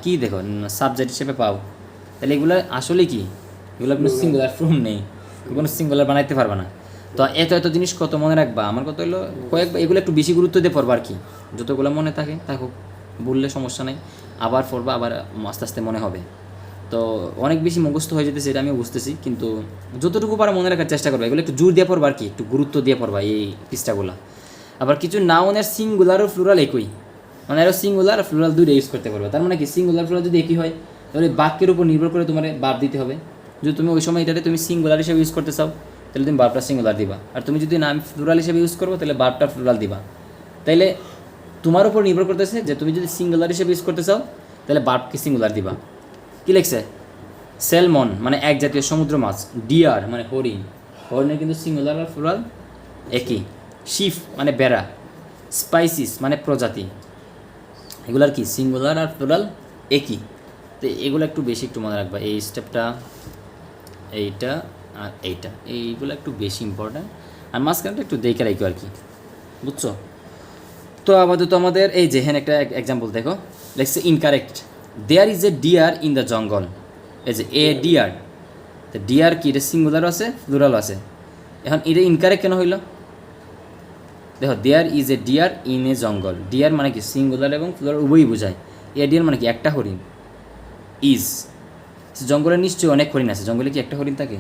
কী দেখো সাবজেক্ট হিসেবে পাও, তাহলে এগুলো আসলে কি, এগুলো কোনো সিঙ্গুলার ফর্ম নেই, কোনো সিঙ্গুলার বানাইতে পারবে না। তো এত জিনিস কত মনে রাখবা, আমার কত হলো এগুলো একটু বেশি গুরুত্ব দিয়ে পড়বা আর কি। যতগুলো মনে থাকে থাকুক, বললে সমস্যা নেই, আবার পড়বা, আবার আস্তে আস্তে মনে হবে। তো অনেক বেশি মুখস্থ হয়ে যেতেছে, এটা আমিও বুঝতেছি, কিন্তু যতটুকু পারা মনে রাখার চেষ্টা করবা। এগুলো একটু জোর দিয়ে পড়বা আর কি, একটু গুরুত্ব দিয়ে পড়বা এই পৃষ্ঠাগুলো। আবার কিছু নাউনের সিঙ্গুলার ও ফ্লুরাল একই, মানে আরও সিঙ্গুলার আর ফ্লুরাল দুইটা ইউজ করতে পারবে। তার মানে কি সিঙ্গুলার ফ্লুরাল যদি একই হয়, তাহলে বাক্যের উপর নির্ভর করে তোমার বাদ দিতে হবে। যদি তুমি ওই সময় এটাতে তুমি সিঙ্গুলার হিসেবে ইউজ করতে চাও, তাহলে তুমি বারটা সিঙ্গুলার দিবা। আর তুমি যদি না ফ্লুরাল হিসেবে ইউজ করবো, তাহলে বারটা ফ্লুরাল দিবা। তাইলে তোমার উপর নির্ভর করতেছে যে তুমি যদি সিঙ্গুলার হিসেবে ইউজ করতে চাও, তাহলে বার্বকে সিঙ্গুলার দিবা। কী লিখছে? স্যালমন মানে এক জাতীয় সমুদ্র মাছ, ডিয়ার মানে হরিণ, হরিণের কিন্তু সিঙ্গুলার আর ফ্লুরাল একই। শিফ মানে বেড়া, স্পাইসিস মানে প্রজাতি, এগুলার কি সিঙ্গুলার আর প্লুরাল একই। তো এগুলো একটু বেশি একটু মনে রাখবা, এই স্টেপটা, এইটা আর এইগুলো একটু বেশি ইম্পর্ট্যান্ট, আর মাঝখানটা একটু দেখে রাখো আর কি, বুঝছো? তো আপাতত আমাদের এই যে হ্যাঁ একটা এক্সাম্পল দেখো, লেখছে incorrect, there is a deer in the jungle. এই যে এ ডিয়ার, তো ডিয়ার কি, এটা সিঙ্গুলার আছে প্লুরাল আছে। এখন এটা ইনকারেক্ট কেন হইল? দেখো there is a deer in a jungle, deer মানে কি সিঙ্গুলার এবং প্লুরাল উভয়ই বোঝায়। এ ডিয়ার মানে কি একটা হরিণ, ইজ জঙ্গলে নিশ্চয়ই অনেক হরিণ আছে, জঙ্গলে কি একটা হরিণ থাকে?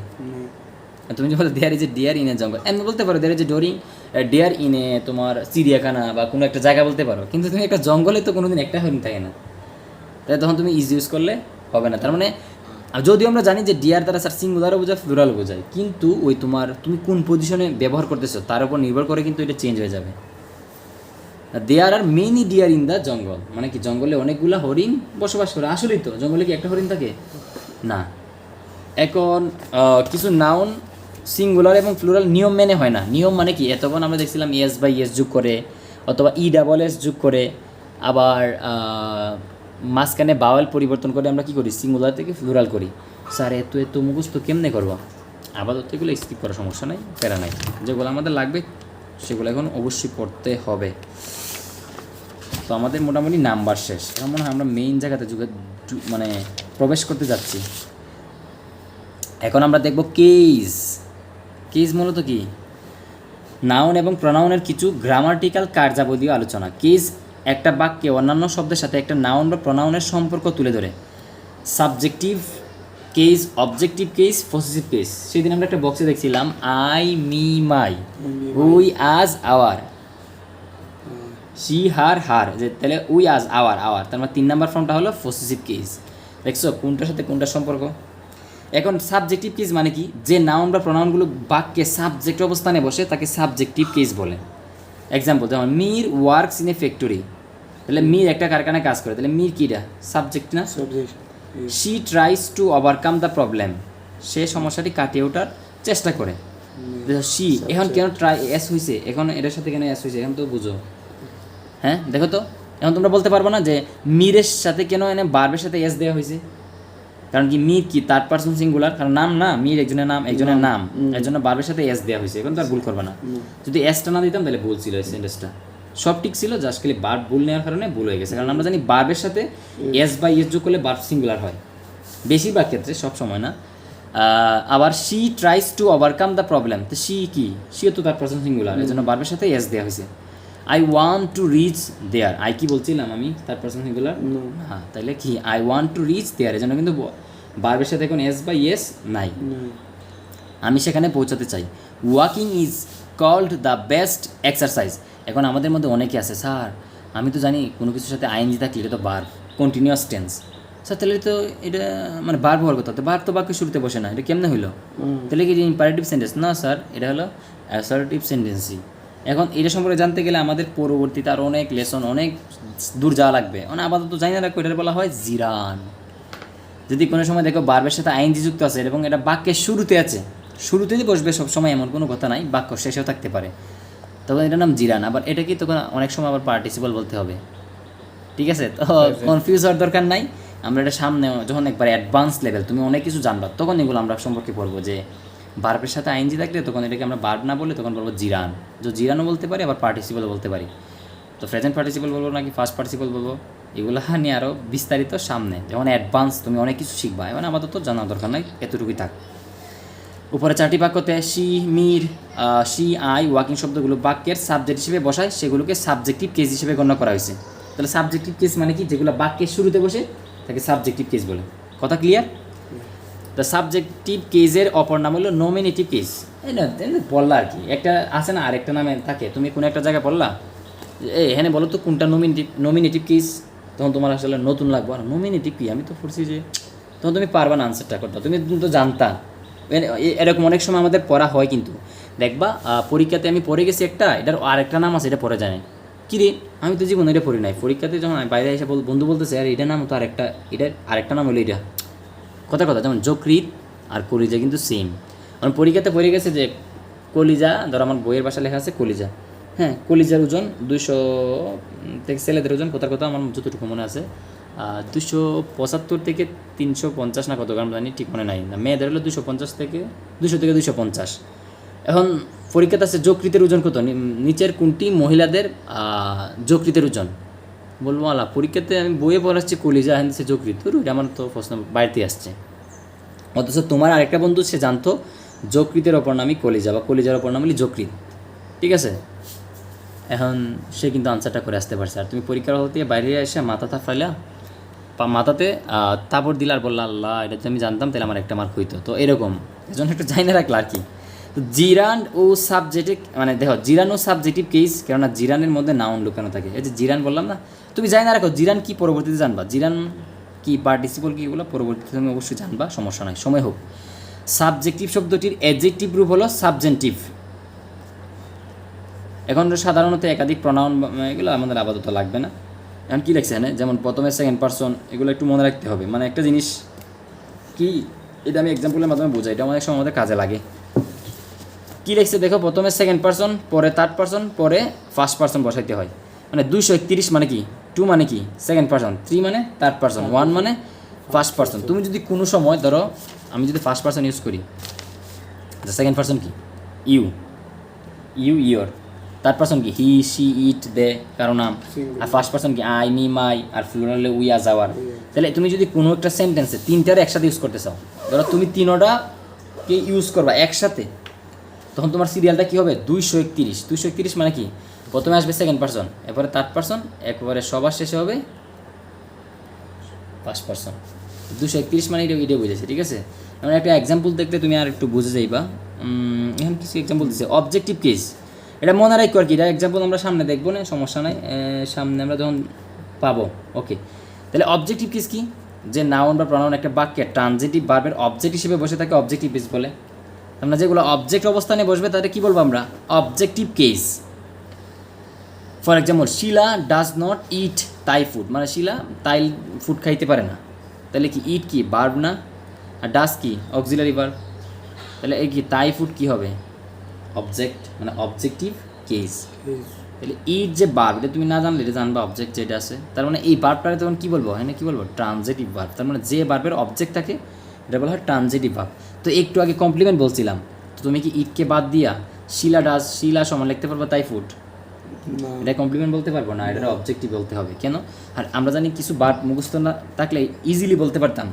তুমি যদি বলো there is a deer in a jungle, এমন বলতে পারো there is a deer in a তোমার চিড়িয়াখানা বা কোনো একটা জায়গা বলতে পারো, কিন্তু তুমি একটা জঙ্গলে তো কোনোদিন একটা হরিণ থাকে না, তাই তখন তুমি ইজ ইউজ করলে হবে না। তার মানে যদিও আমরা জানি যে ডিয়ার দ্বারা স্যার সিঙ্গুলারও বোঝায় প্লুরাল বোঝায়, কিন্তু ওই তুমি কোন পজিশনে ব্যবহার করতেছো তার উপর নির্ভর করে কিন্তু এটা চেঞ্জ হয়ে যাবে। There are many deer in the jungle, মানে কি জঙ্গলে অনেকগুলা হরিণ বসবাস করে। আসলেই তো জঙ্গলে কি একটা হরিণ থাকে না। এখন কিছু নাউন সিঙ্গুলার এবং প্লুরাল নিয়ম মেনে হয় না। নিয়ম মানে কি, এতক্ষণ আমরা দেখছিলাম এস বাই এস যোগ করে অথবা ই ডাবল এস যোগ করে, আবার মাঝখানে বাওয়াল পরিবর্তন করে আমরা কি করি, সিঙ্গুলার থেকে প্লুরাল করি। স্যার এত মুখস্থ কেমনে করবো? আপাতত এগুলো স্কিপ করার সমস্যা নাই, প্যারা নাই। যেগুলো আমাদের লাগবে সেগুলো এখন অবশ্যই পড়তে হবে। তো আমাদের মোটামুটি নাম্বার শেষ। এখন মনে হয় আমরা মেইন জায়গাতে মানে প্রবেশ করতে যাচ্ছি। এখন আমরা দেখব কেস। কেস মূলত কি, নাউন এবং প্রনাউনের কিছু গ্রামাটিক্যাল কার্যাবলীয় আলোচনা। কেস একটা বাক্যে অন্যান্য শব্দের সাথে একটা নাউন বা প্রনাউনের সম্পর্ক তুলে ধরে। Subjective case, objective case, possessive case. সেদিন আমরা একটা বক্সে দেখছিলাম আই, মি, মাই, উই, আজ, আওয়ার, শি, হার, যে তাহলে উই, আজ, আওয়ার, তার মানে 3 নাম্বার ফর্মটা হলো পসেসিভ কেস। দেখছো কোনটার সাথে কোনটার সম্পর্ক। এখন সাবজেক্টিভ কেস মানে কি, যে নাউন বা প্রনাউনগুলো বাক্যে সাবজেক্ট অবস্থানে বসে তাকে সাবজেক্টিভ কেস বলে। এক্সাম্পল যেমন Mir works in a factory, তাহলে মির একটা কারখানায় কাজ করে, তাহলে মির কিটা সাবজেক্ট না। Subject. She tries to overcome the problem, সে সমস্যাটি কাটিয়ে ওঠার চেষ্টা করে। শি এখন কেন ট্রাই এস হয়েছে, এখন এটার সাথে কেন এস হয়েছে, এখন তো বুঝো। হ্যাঁ দেখো তো, এখন তোমরা বলতে পারবো না যে মিরের সাথে কেন এনে বার্বের সাথে এস দেওয়া হয়েছে। কারণ কি মির কি থার্ড পারসন সিঙ্গুলার, কারণ নাম না, মির একজনের নাম, এর জন্য বার্বের সাথে এস দেওয়া হয়েছে। এখন তো আর ভুল করবে না। যদি এসটা না দিতাম তাহলে ভুল ছিল, এই সেন্টেন্সটা সব ঠিক ছিল, জাস্ট খালি বার্ব ভুল নেওয়ার কারণে ভুল হয়ে গেছে। কারণ আমরা জানি বার্বের সাথে এস বা এস যোগ করলে বার্ব সিঙ্গুলার হয়, বেশিরভাগ ক্ষেত্রে, সব সময় না। আবার she tries to overcome the problem, তো শি কি, শিও তো থার্ড পারসন সিঙ্গুলার, এর জন্য বার্বের সাথে এস দেওয়া হয়েছে। I want to reach there, I কি বলছিলাম আমি, থার্ড পারসন সিঙ্গুলার। হ্যাঁ তাহলে কি I want to reach there, এর জন্য কিন্তু বার্বের সাথে এখন এস বা এস নাই, আমি সেখানে পৌঁছাতে চাই। Walking is called the best exercise. এখন আমাদের মধ্যে অনেকে আছে, স্যার আমি তো জানি কোনো কিছুর সাথে আইএনজি থাকলে এটা তো ভার্ব, কন্টিনিউয়াস টেন্স। স্যার তাহলে তো এটা মানে ভার্ব হওয়ার কথা, তো ভার্ব তো বাক্যের শুরুতে বসে না, এটা কেমনে হইলো? তাহলে কি ইম্পারেটিভ সেন্টেন্স না স্যার, এটা হলো অ্যাসার্টিভ সেন্টেন্সই। এখন এটা সম্পর্কে জানতে গেলে আমাদের পরবর্তীতে আরও অনেক লেসন, অনেক দূর যাওয়া লাগবে। মানে আপাতত জানি না রাখবো, এটা বলা হয় জিরান। যদি কোনো সময় দেখো বার্বের সাথে আইএনজি যুক্ত আছে এবং এটা বাক্যের শুরুতে আছে, শুরুতেই বসবে সবসময় এমন কোনো কথা নাই, বাক্য শেষেও থাকতে পারে, তখন এটার নাম জিরান। আবার এটা কি তখন অনেক সময় আবার পার্টিসিপল বলতে হবে, ঠিক আছে? তো কনফিউজ হওয়ার দরকার নাই। আমরা এটা সামনে যখন একবার অ্যাডভান্স লেভেল তুমি অনেক কিছু জানবা, তখন এগুলো আমরা সম্পর্কে পড়বো যে বার্বের সাথে আইএনজি থাকলে তখন এটাকে আমরা বার্ব না বলে তখন বলবো জিরান। যে জিরানও বলতে পারি, আবার পার্টিসিপলও বলতে পারি। তো প্রেজেন্ট পার্টিসিপল বলবো নাকি ফার্স্ট পার্টিসিপল বলবো, এগুলো নিয়ে আরও বিস্তারিত সামনে, যখন অ্যাডভান্স তুমি অনেক কিছু শিখবা। এবার আপাতত জানার দরকার নাই, এতটুকুই থাক। উপরে 4টি বাক্যতে she, Mir, she, I, walking শব্দগুলো বাক্যের সাবজেক্ট হিসেবে বসায়, সেগুলোকে সাবজেক্টিভ কেস হিসেবে গণ্য করা হয়েছে। তাহলে সাবজেক্টিভ কেস মানে কি, যেগুলো বাক্যের শুরুতে বসে তাকে সাবজেক্টিভ কেস বলে। কথা ক্লিয়ার? দ্য সাবজেক্টিভ কেসের অপর নাম হলো নমিনেটিভ কেস। এই না বললা আর কি, একটা আছে না আরেকটা নামে থাকে, তুমি কোনো একটা জায়গায় বললা এখানে বলো তো কোনটা নমিনেটিভ কেস, তখন তোমার আসলে নতুন লাগবে, আর নমিনেটিভ কি আমি তো পড়ছি যে, তখন তুমি পারবা না আনসারটা করতে, তুমি তো জানতা। এরকম অনেক সময় আমাদের পড়া হয়, কিন্তু দেখবা পরীক্ষাতে আমি পড়ে গেছি একটা, এটার আরেকটা নাম আছে, এটা পড়ে যায় না। কী রে, আমি তো জীবনে এটা পড়ি নাই। পরীক্ষাতে যখন বাইরে এসে বন্ধু বলতেছে আর এটার নাম তো এটার আরেকটা নাম হলো এটা, কথা যেমন যকৃৎ আর কলিজা কিন্তু সেম। আমার পরীক্ষাতে পড়ে গেছে যে কলিজা, ধর আমার বইয়ের ভাষা লেখা আছে কলিজা, হ্যাঁ কলিজার ওজন 200 থেকে, ছেলেদের ওজন কোথার কথা আমার যতটুকু মনে আছে 275 থেকে 350 না কত গ্রাম জানি, ঠিক মনে নাই না। মেয়েদের হলো 250 থেকে 250। এখন পরীক্ষাতে আছে যকৃতের ওজন কত, নিচের কোনটি মহিলাদের যকৃতের ওজন? বলবো আলা পরীক্ষাতে আমি বইয়ে পড়াচ্ছি কলিজা, হ্যাঁ সে যকৃত, এটা আমার তো প্রশ্ন বাড়িতে আসছে। অথচ তোমার আরেকটা বন্ধু সে জানতো যকৃতের অপর নামই কলিজা, বা কলিজার অপর নাম হলি যকৃত, ঠিক আছে? এখন সে কিন্তু আনসারটা করে আসতে পারছে। আর তুমি পরীক্ষার হল থেকে বাইরে এসে মাথাতে তাপড় দিলে আর বললা আল্লাহ এটা যদি আমি জানতাম তাহলে আমার একটা মার্ক হইতো। তো এরকম এজন্য একটু জানি না রাখলা আর কি। তো জিরান ও সাবজেক্টিভ, মানে দেখো জিরান ও সাবজেক্টিভ কেস, কেননা জিরানের মধ্যে নাউন লুকানো থাকে। এই যে জিরান বললাম না, তুমি জানি না রাখো জিরান কি, পরবর্তীতে জানবা। জিরান কি পার্টিসিপল কি এগুলো পরবর্তীতে তুমি অবশ্যই জানবা, সমস্যা নাই, সময় হোক। সাবজেক্টিভ শব্দটির অ্যাডজেক্টিভ রূপ হলো সাবজেন্টিভ। এখন সাধারণত একাধিক প্রনাউন এগুলো আমাদের আপাতত লাগবে না। এখন কী লিখছে এখানে, যেমন প্রথমে সেকেন্ড পারসন, এগুলো একটু মনে রাখতে হবে। মানে একটা জিনিস কি, এটা আমি এক্সাম্পলের মাধ্যমে বোঝাই, এটা অনেক সময় আমাদের কাজে লাগে। কী লিখছে দেখো, প্রথমে সেকেন্ড পারসন, পরে থার্ড পারসন, পরে ফার্স্ট পারসন বসাইতে হয়। মানে 231 মানে কি, 2 মানে কি সেকেন্ড পারসন, 3 মানে থার্ড পারসন, 1 মানে ফার্স্ট পারসন। তুমি যদি কোনো সময় ধরো আমি যদি ফার্স্ট পারসন ইউজ করি, সেকেন্ড পারসন কি ইউ, ইয়োর। থার্ড পারসন কি হি, শি, ইট, দে, কারো নাম। আর ফার্স্ট পারসন কি আই, মি, মাই। আর প্লুরালে উই, আস, আওয়ার। তাহলে তুমি যদি কোনো একটা সেন্টেন্সে তিনটারে একসাথে ইউজ করতে চাও, ধরো তুমি তিনোটাকে ইউজ করবা একসাথে, তখন তোমার সিরিয়ালটা কী হবে, 231। 231 মানে কি, প্রথমে আসবে সেকেন্ড পারসন, এরপরে থার্ড পারসন, এরপরে সবার শেষে হবে ফার্স্ট পারসন। 231 মানে এটা বুঝেছে, ঠিক আছে। এমন একটা এক্সাম্পল দেখলে তুমি আর একটু বুঝে যাইবা। এখানে কিছু এক্সাম্পল দিচ্ছে, অবজেক্টিভ কেস। এটা মনে রাখো আর কি, এটা এক্সাম্পল আমরা সামনে দেখবো না, সমস্যা নাই, সামনে আমরা যখন পাবো। ওকে, তাহলে অবজেক্টিভ কেস কি, যে নাউন বা প্রনাউন একটা বাক্যে ট্রানজিটিভ ভার্বের অবজেক্ট হিসেবে বসে থাকে অবজেক্টিভ কেস বলে। আমরা যেগুলো অবজেক্ট অবস্থানে বসবে তাদের কী বলবো আমরা, objective case. For example, Sheela does not eat Thai food, মানে শিলা তাই ফুড খাইতে পারে না। তাহলে কি ইট কি ভার্ব না, আর ডাজ কি অক্সিলারি ভার্ব। তাহলে এই কি তাই ফুড কি হবে, অবজেক্ট, মানে অবজেক্টিভ কেস। তাহলে ইট যে ভার্ব, এটা তুমি না জানলে এটা জানবা, অবজেক্ট যেটা আছে, তার মানে এই ভার্বটারে তখন কী বলবো, হ্যাঁ কী বলবো, ট্রানজিটিভ ভার্ব। তার মানে যে ভার্বের অবজেক্ট থাকে এটা বলা হয় ট্রানজিটিভ ভার্ব। তো একটু আগে কমপ্লিমেন্ট বলছিলাম, তো তুমি কি ইটকে বাদ দিয়া শিলা ডাজ, শিলা সমান লিখতে পারবো তাই ফুড, এটা কমপ্লিমেন্ট বলতে পারবো না, এটা অবজেক্টিভ বলতে হবে। কেন, আর আমরা জানি কিছু ভার্ব মুখস্থ না থাকলে ইজিলি বলতে পারতাম,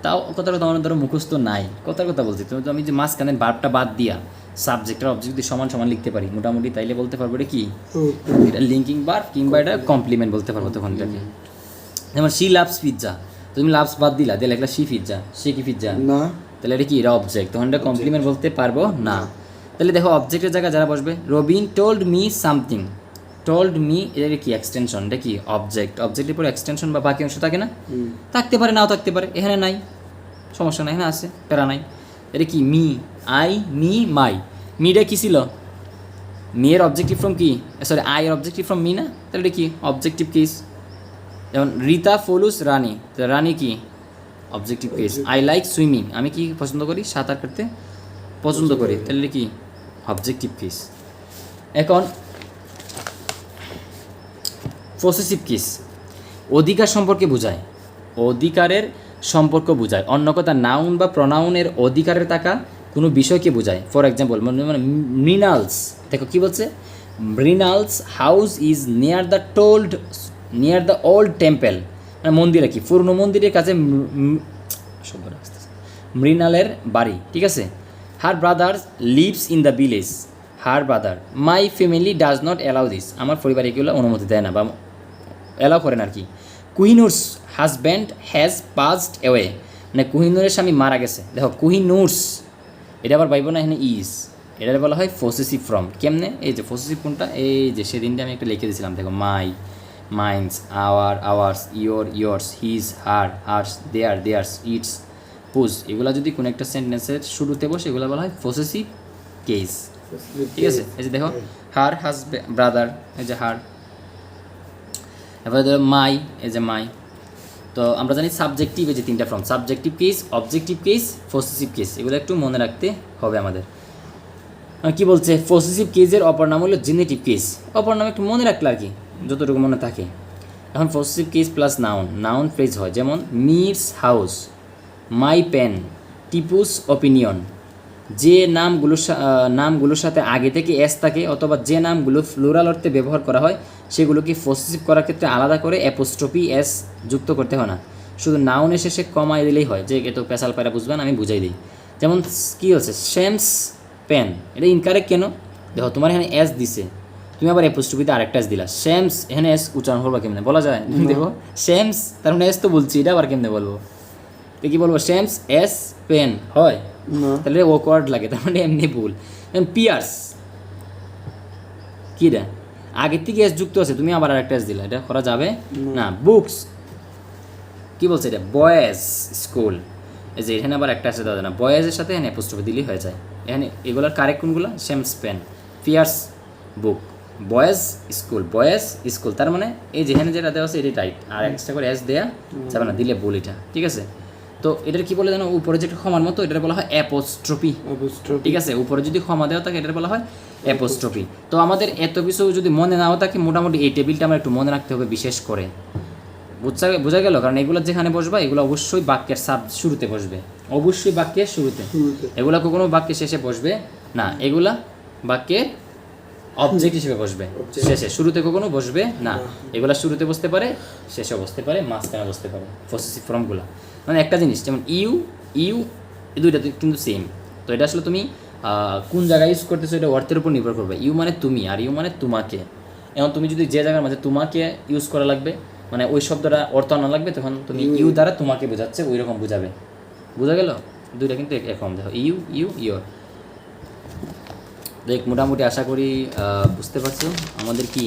তাও কথার কথা আমার ধরো মুখস্থ নাই, কথার কথা বলছি। তো আমি যে মাঝখানে ভার্বটা বাদ দিয়া সাবজেক্ট আর অবজেক্ট যদি সমান সমান লিখতে পারি মোটামুটি, তাইলে বলতে পারবো এটা কি, এটা লিঙ্কিং ভার্ব কিংবা এটা কমপ্লিমেন্ট বলতে পারবো তখন এটাকে। যেমন শি লাভস পিৎজা, তুমি লাভস বাদ দিলা, দিয়ে লেখলা শি পিৎজা, সে কি পিৎজা না, তাহলে এটা কি, এটা অবজেক্ট, তখন এটা কমপ্লিমেন্ট বলতে পারবো না। তাহলে দেখো অবজেক্টের জায়গায় যারা বসবে, Robin told me something, told me এটা কি এক্সটেনশন, এটা কি অবজেক্ট, অবজেক্টের পরে এক্সটেনশন বা বাকি অংশ থাকে না, থাকতে পারে নাও থাকতে পারে, এখানে নাই, সমস্যা নাই, এখানে আছে, প্যারা নাই। এটা কি মি, আই, মি, মাই। মিটা কী ছিল, মি এর অবজেক্টিভ ফ্রম কি, সরি আই এর অবজেক্টিভ ফ্রম মি না, তাহলে এটা কি অবজেক্টিভ কেস। যেমন রিতা ফলুস রানী, রানী কি objective case. I like swimming, আমি কি পছন্দ করি, সাঁতার কাটতে পছন্দ করি, তাহলে কি অবজেক্টিভ কেস। এখন পসেসিভ কেস, অধিকার সম্পর্কে বোঝায়, অধিকারের সম্পর্ক বোঝায়, অন্য কথা নাউন বা প্রনাউনের অধিকারের থাকা কোনো বিষয়কে বোঝায়। ফর এক্সাম্পল, মানে মৃণালস, দেখো কী বলছে, Mrinal's house is near the old temple, মানে মন্দিরে কি পুরনো মন্দিরের কাছে মৃণালের বাড়ি, ঠিক আছে। Her brother lives in the village, her brother, my family does not allow this, আমার পরিবার এগুলো অনুমতি দেয় না বা অ্যালাউ করেন আর কি। কুহিনুরস হাজব্যান্ড হ্যাজ পাসড অ্যাওয়ে, মানে কুহিনুরের স্বামী মারা গেছে। দেখো কুহিনুরস, এটা আবার পাইব না এখানে ইজ, এটা বলা হয় পসেসিভ ফর্ম। কেমনে, এই যে পসেসিভ কোনটা, এই যে সেদিনটা আমি একটা লিখে দিয়েছিলাম, দেখো my, mines, our, ours, your, yours, his, her, hers, their, theirs, its, whose, এগুলো যদি কোনো একটা সেন্টেন্সের শুরুতে বসে এগুলো বলা হয় পসেসিভ কেস, ঠিক আছে। এই যে দেখো হার হাজব্যান্ড ব্রাদার, এই যে হার, এবারে ধরো মাই, এই যে মাই। তো আমরা জানি সাবজেক্টিভ, এই যে তিনটা form, subjective case, objective case, possessive case, এগুলো একটু মনে রাখতে হবে আমাদের। কি বলছে, পসেসিভ কেসের অপর নাম হলো জেনেটিভ কেস, অপর নাম একটু মনে রাখলে আর কি, যতটুকু মনে থাকে। এখন possessive case plus noun, noun phrase হয়, যেমন মিরস house, my pen, Tipu's opinion. যে নামগুলোর সাথে আগে থেকে এস থাকে অথবা যে নামগুলো প্লুরাল অর্থে ব্যবহার করা হয় সেগুলোকে পসেসিভ করার ক্ষেত্রে আলাদা করে অ্যাপোস্ট্রফি এস যুক্ত করতে হয় না, শুধু নাউনের শেষে কমাই দিলেই হয়। যে এত পেশাল পায়রা বুঝবেন, আমি বুঝাই দিই। যেমন কী হচ্ছে, শ্যামস পেন, এটা ইনকারেক্ট কেন, দেখো তোমার এখানে এস দিছে, তুমি আবার অ্যাপোস্ট্রফিতে আরেকটা এস দিলা, শ্যামস, এখানে এস উচ্চারণ করবা কেমনে, বলা যায়, দেখো শ্যামস, তার মানে এস তো বলছি, এটা আবার কেমনে বলবো, তো কী বলবো, শ্যামস এস পেন হয়, তাহলে ওয়ার্ড লাগে, তার মানে এমনি ভুল। পিয়ার্স, কী রে, আগের থেকে এস যুক্ত আছে, তুমি আবার আরেকটা এস দিলা, এটা করা যাবে না। বুকস, কি বলছে এটা বয়েজ স্কুল, এই যে এখানে আবার একটা আছে দাদা না, বয়েজের সাথে এখানে অ্যাপোস্ট্রফি দিলেই হয়ে যায়। এখানে এগুলোর কারেক্ট কোনগুলো, শেমস পেন, ফিয়ার্স বুক, বয়েজ স্কুল, তার মানে এই যেখানে যেটা দেওয়া আছে এটাই টাইট, আর এক্সট্রা করে এস দেয়া যাবে না, দিলে ভুল এটা, ঠিক আছে। তো এটার কি বলে জানো, উপরে যেটা ক্ষমার মতো এটার বলা হয় অ্যাপোস্ট্রফি, ঠিক আছে। উপরে যদি ক্ষমা দেওয়া থাকে এটার বলা হয় অ্যাপোস্ট্রফি। তো আমাদের এত কিছু যদি মনে নাও থাকে, মোটামুটি এই টেবিলটা আমরা একটু মনে রাখতে হবে বিশেষ করে, বোঝা গেল? কারণ এগুলো যেখানে বসবা এগুলো অবশ্যই বাক্যের শুরুতে বসবে, অবশ্যই বাক্যের শুরুতে, এগুলা কখনো বাক্যের শেষে বসবে না, এগুলা বাক্যের অবজেক্ট হিসেবে বসবে, শেষে, শুরুতে কখনো বসবে না। এগুলা শুরুতে বসতে পারে, শেষে বসতে পারে, মাঝখানে বসতে পারে, পসেসিভ ফর্মগুলো। মানে একটা জিনিস যেমন ইউ এই দুইটা কিন্তু সেম। তো এটা আসলে তুমি কোন জায়গায় ইউজ করতেছো এটা অর্থের উপর নির্ভর করবে। ইউ মানে তুমি আর ইউ মানে তোমাকে। এখন তুমি যদি যে জায়গার মাঝে তোমাকে ইউজ করা লাগবে, মানে ওই শব্দটা অর্থ আনা লাগবে, তখন তুমি ইউ দ্বারা তোমাকে বোঝাচ্ছে ওই রকম বোঝাবে। বোঝা গেল? দুইটা কিন্তু একরকম। দেখো ইউর দেখ, মোটামুটি আশা করি বুঝতে পারছো। আমাদের কি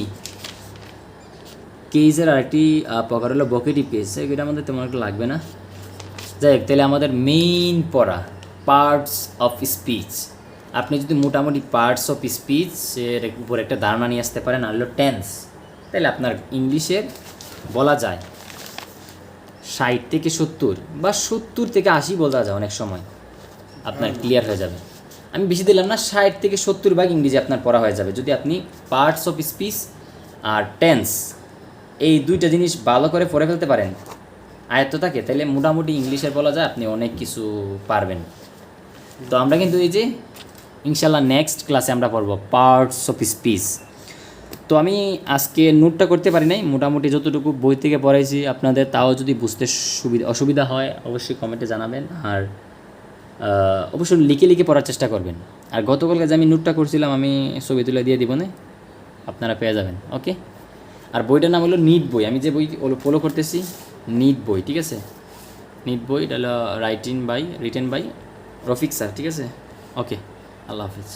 কেজের আরেকটি প্রকার হলো ভোকেটিভ কেজ, এটা আমাদের তেমন একটা লাগবে না। যাই হোক, তাহলে আমাদের মেইন পড়া পার্টস অফ স্পিচ। আপনি যদি মোটামুটি পার্টস অফ স্পিচের উপর একটা ধারণা নিয়ে আসতে পারেন, আর হলো টেন্স, তাহলে আপনার ইংলিশের বলা যায় 60 থেকে 70 বা 70 থেকে 80 বলা যায় অনেক সময়, আপনার ক্লিয়ার হয়ে যাবে। আমি বেশি দিলাম না, 60 থেকে 70 ভাগ ইংরেজি আপনার পড়া হয়ে যাবে যদি আপনি পার্টস অফ স্পিচ আর টেন্স এই দুইটা জিনিস ভালো করে পড়ে ফেলতে পারেন, আয়ত্ত থাকে, তাহলে মোটামুটি ইংলিশের বলা যায় আপনি অনেক কিছু পারবেন। তো আমরা কিন্তু এই যে ইনশাল্লাহ নেক্সট ক্লাসে আমরা পড়বো পার্টস অফ স্পিচ। তো আমি আজকে নোটটা করতে পারি নাই, মোটামুটি যতটুকু বই থেকে পড়াইছি আপনাদের, তাও যদি বুঝতে অসুবিধা হয় অবশ্যই কমেন্টে জানাবেন, আর অবশ্যই লিখে পড়ার চেষ্টা করবেন। আর গতকালকে যে আমি নোটটা করছিলাম আমি ছবি তুলে দিয়ে দিব না, আপনারা পেয়ে যাবেন, ওকে। আর বইটার নাম হলো নিট বই, আমি যে বই ফলো করতেছি নিট বই, ঠিক আছে। নিট বই, এটা হলো রিটেন বাই রফিক স্যার, ঠিক আছে। ওকে, আল্লাহ হাফিজ।